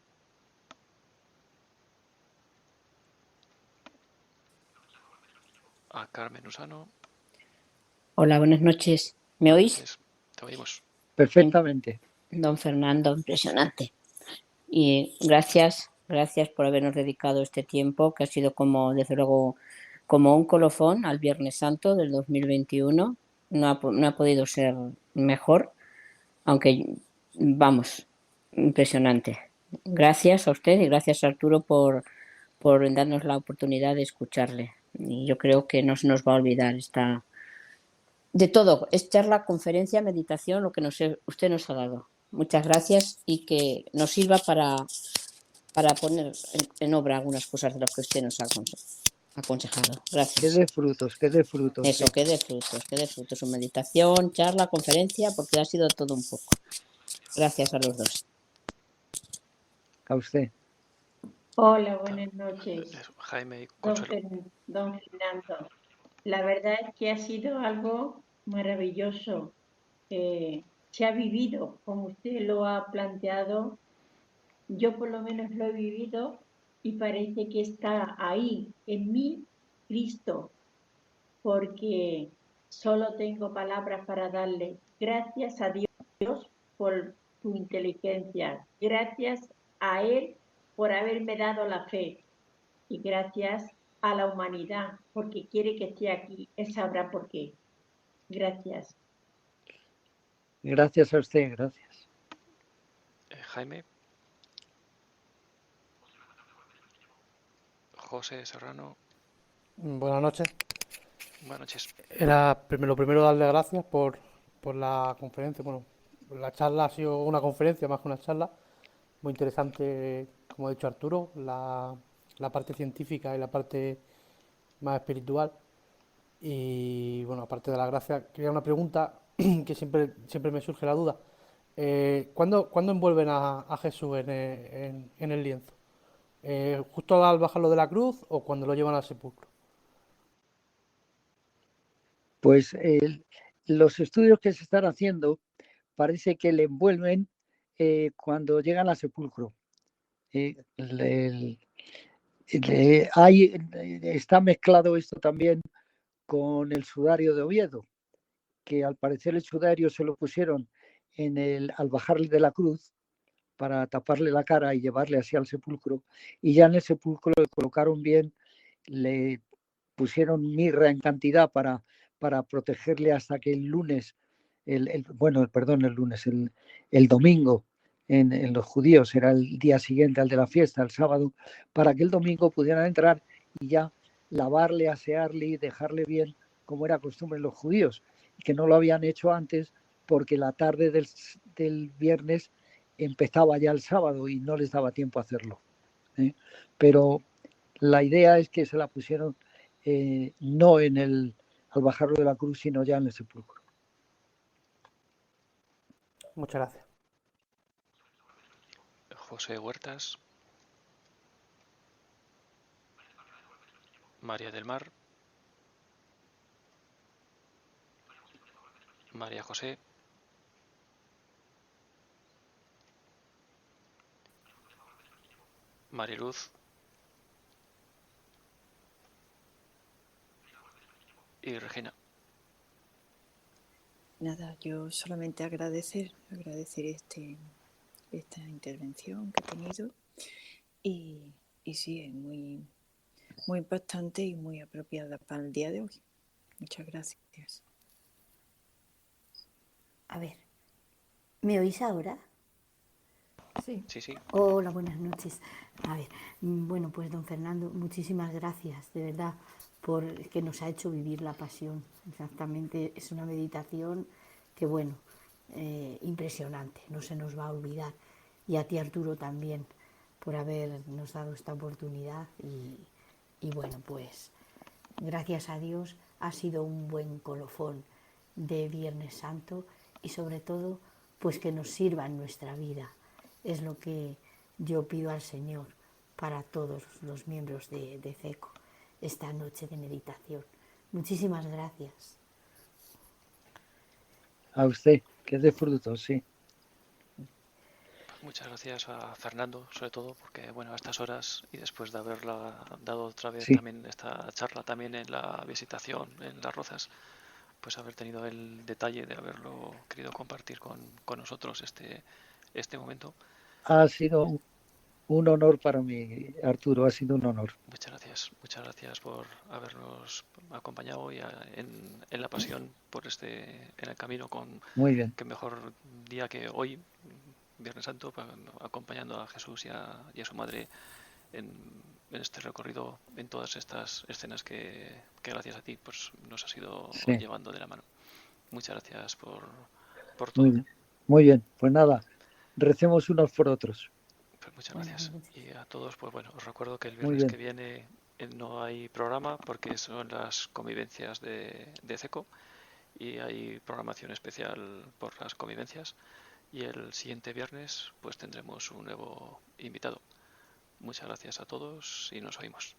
A Carmen Usano. Hola, buenas noches. ¿Me oís? Te oímos. Perfectamente. Don Fernando, impresionante. Y gracias por habernos dedicado este tiempo, que ha sido como, desde luego, como un colofón al Viernes Santo del 2021. No ha podido ser mejor, aunque, vamos, impresionante. Gracias a usted y gracias a Arturo por darnos la oportunidad de escucharle. Y yo creo que no se nos va a olvidar de todo. Es charla, conferencia, meditación, lo que usted nos ha dado. Muchas gracias y que nos sirva para poner en obra algunas cosas de lo que usted nos ha aconsejado. Gracias. Que dé frutos, que dé frutos. Eso, sí. que dé frutos. Su meditación, charla, conferencia, porque ha sido todo un poco. Gracias a los dos. A usted. Hola, buenas noches. Jaime y Consuelo. Don Fernando, la verdad es que ha sido algo maravilloso. Se ha vivido, como usted lo ha planteado. Yo por lo menos lo he vivido y parece que está ahí, en mí, Cristo, porque solo tengo palabras para darle gracias a Dios por su inteligencia, gracias a Él por haberme dado la fe y gracias a la humanidad porque quiere que esté aquí. Él sabrá por qué. Gracias. Gracias a usted, gracias. Jaime. José Serrano. Buenas noches. Buenas noches. Lo primero darle gracias por la conferencia. Bueno, la charla ha sido una conferencia más que una charla. Muy interesante, como ha dicho Arturo, la parte científica y la parte más espiritual. Y bueno, aparte de las gracias, quería una pregunta que siempre me surge la duda. ¿Cuándo envuelven a Jesús en el lienzo? ¿Justo al bajarlo de la cruz o cuando lo llevan al sepulcro? Pues los estudios que se están haciendo parece que le envuelven cuando llegan al sepulcro. Está mezclado esto también con el sudario de Oviedo, que al parecer el sudario se lo pusieron al bajarle de la cruz para taparle la cara y llevarle así al sepulcro, y ya en el sepulcro le colocaron bien, le pusieron mirra en cantidad para protegerle hasta que el lunes, el domingo, en los judíos era el día siguiente al de la fiesta, el sábado, para que el domingo pudieran entrar y ya lavarle, asearle y dejarle bien como era costumbre en los judíos, que no lo habían hecho antes porque la tarde del viernes empezaba ya el sábado y no les daba tiempo a hacerlo. Pero la idea es que se la pusieron no al bajarlo de la cruz, sino ya en el sepulcro. Muchas gracias. José Huertas. María del Mar. María José. Mariluz. Y Regina. Nada, yo solamente agradecer esta intervención que he tenido y sí, es muy, muy impactante y muy apropiada para el día de hoy. Muchas gracias. A ver, ¿me oís ahora? Sí. Hola, buenas noches. A ver, bueno, pues don Fernando, muchísimas gracias, de verdad, por que nos ha hecho vivir la pasión. Exactamente, es una meditación que, bueno, impresionante, no se nos va a olvidar. Y a ti, Arturo, también, por habernos dado esta oportunidad y bueno, pues gracias a Dios, ha sido un buen colofón de Viernes Santo y sobre todo, pues que nos sirva en nuestra vida. Es lo que yo pido al Señor para todos los miembros de CECO esta noche de meditación. Muchísimas gracias. A usted, que dé frutos, sí. Muchas gracias a Fernando, sobre todo, porque bueno, a estas horas y después de haberla dado otra vez Sí, también esta charla también en la visitación en Las Rozas, pues haber tenido el detalle de haberlo querido compartir con nosotros este momento. ha sido un honor para mí, Arturo, ha sido un honor. Muchas gracias por habernos acompañado hoy en la pasión por en el camino con Muy bien, qué mejor día que hoy, Viernes Santo, acompañando a Jesús y a su madre en, en este recorrido, en todas estas escenas que gracias a ti pues nos has ido sí, llevando de la mano. Muchas gracias por muy todo. bien. Muy bien, pues nada, recemos unos por otros. Pues muchas Buenas gracias. noches. Y a todos, pues bueno, os recuerdo que el Muy viernes que bien, viene no hay programa porque son las convivencias de CECO y hay programación especial por las convivencias. Y el siguiente viernes pues tendremos un nuevo invitado. Muchas gracias a todos y nos oímos.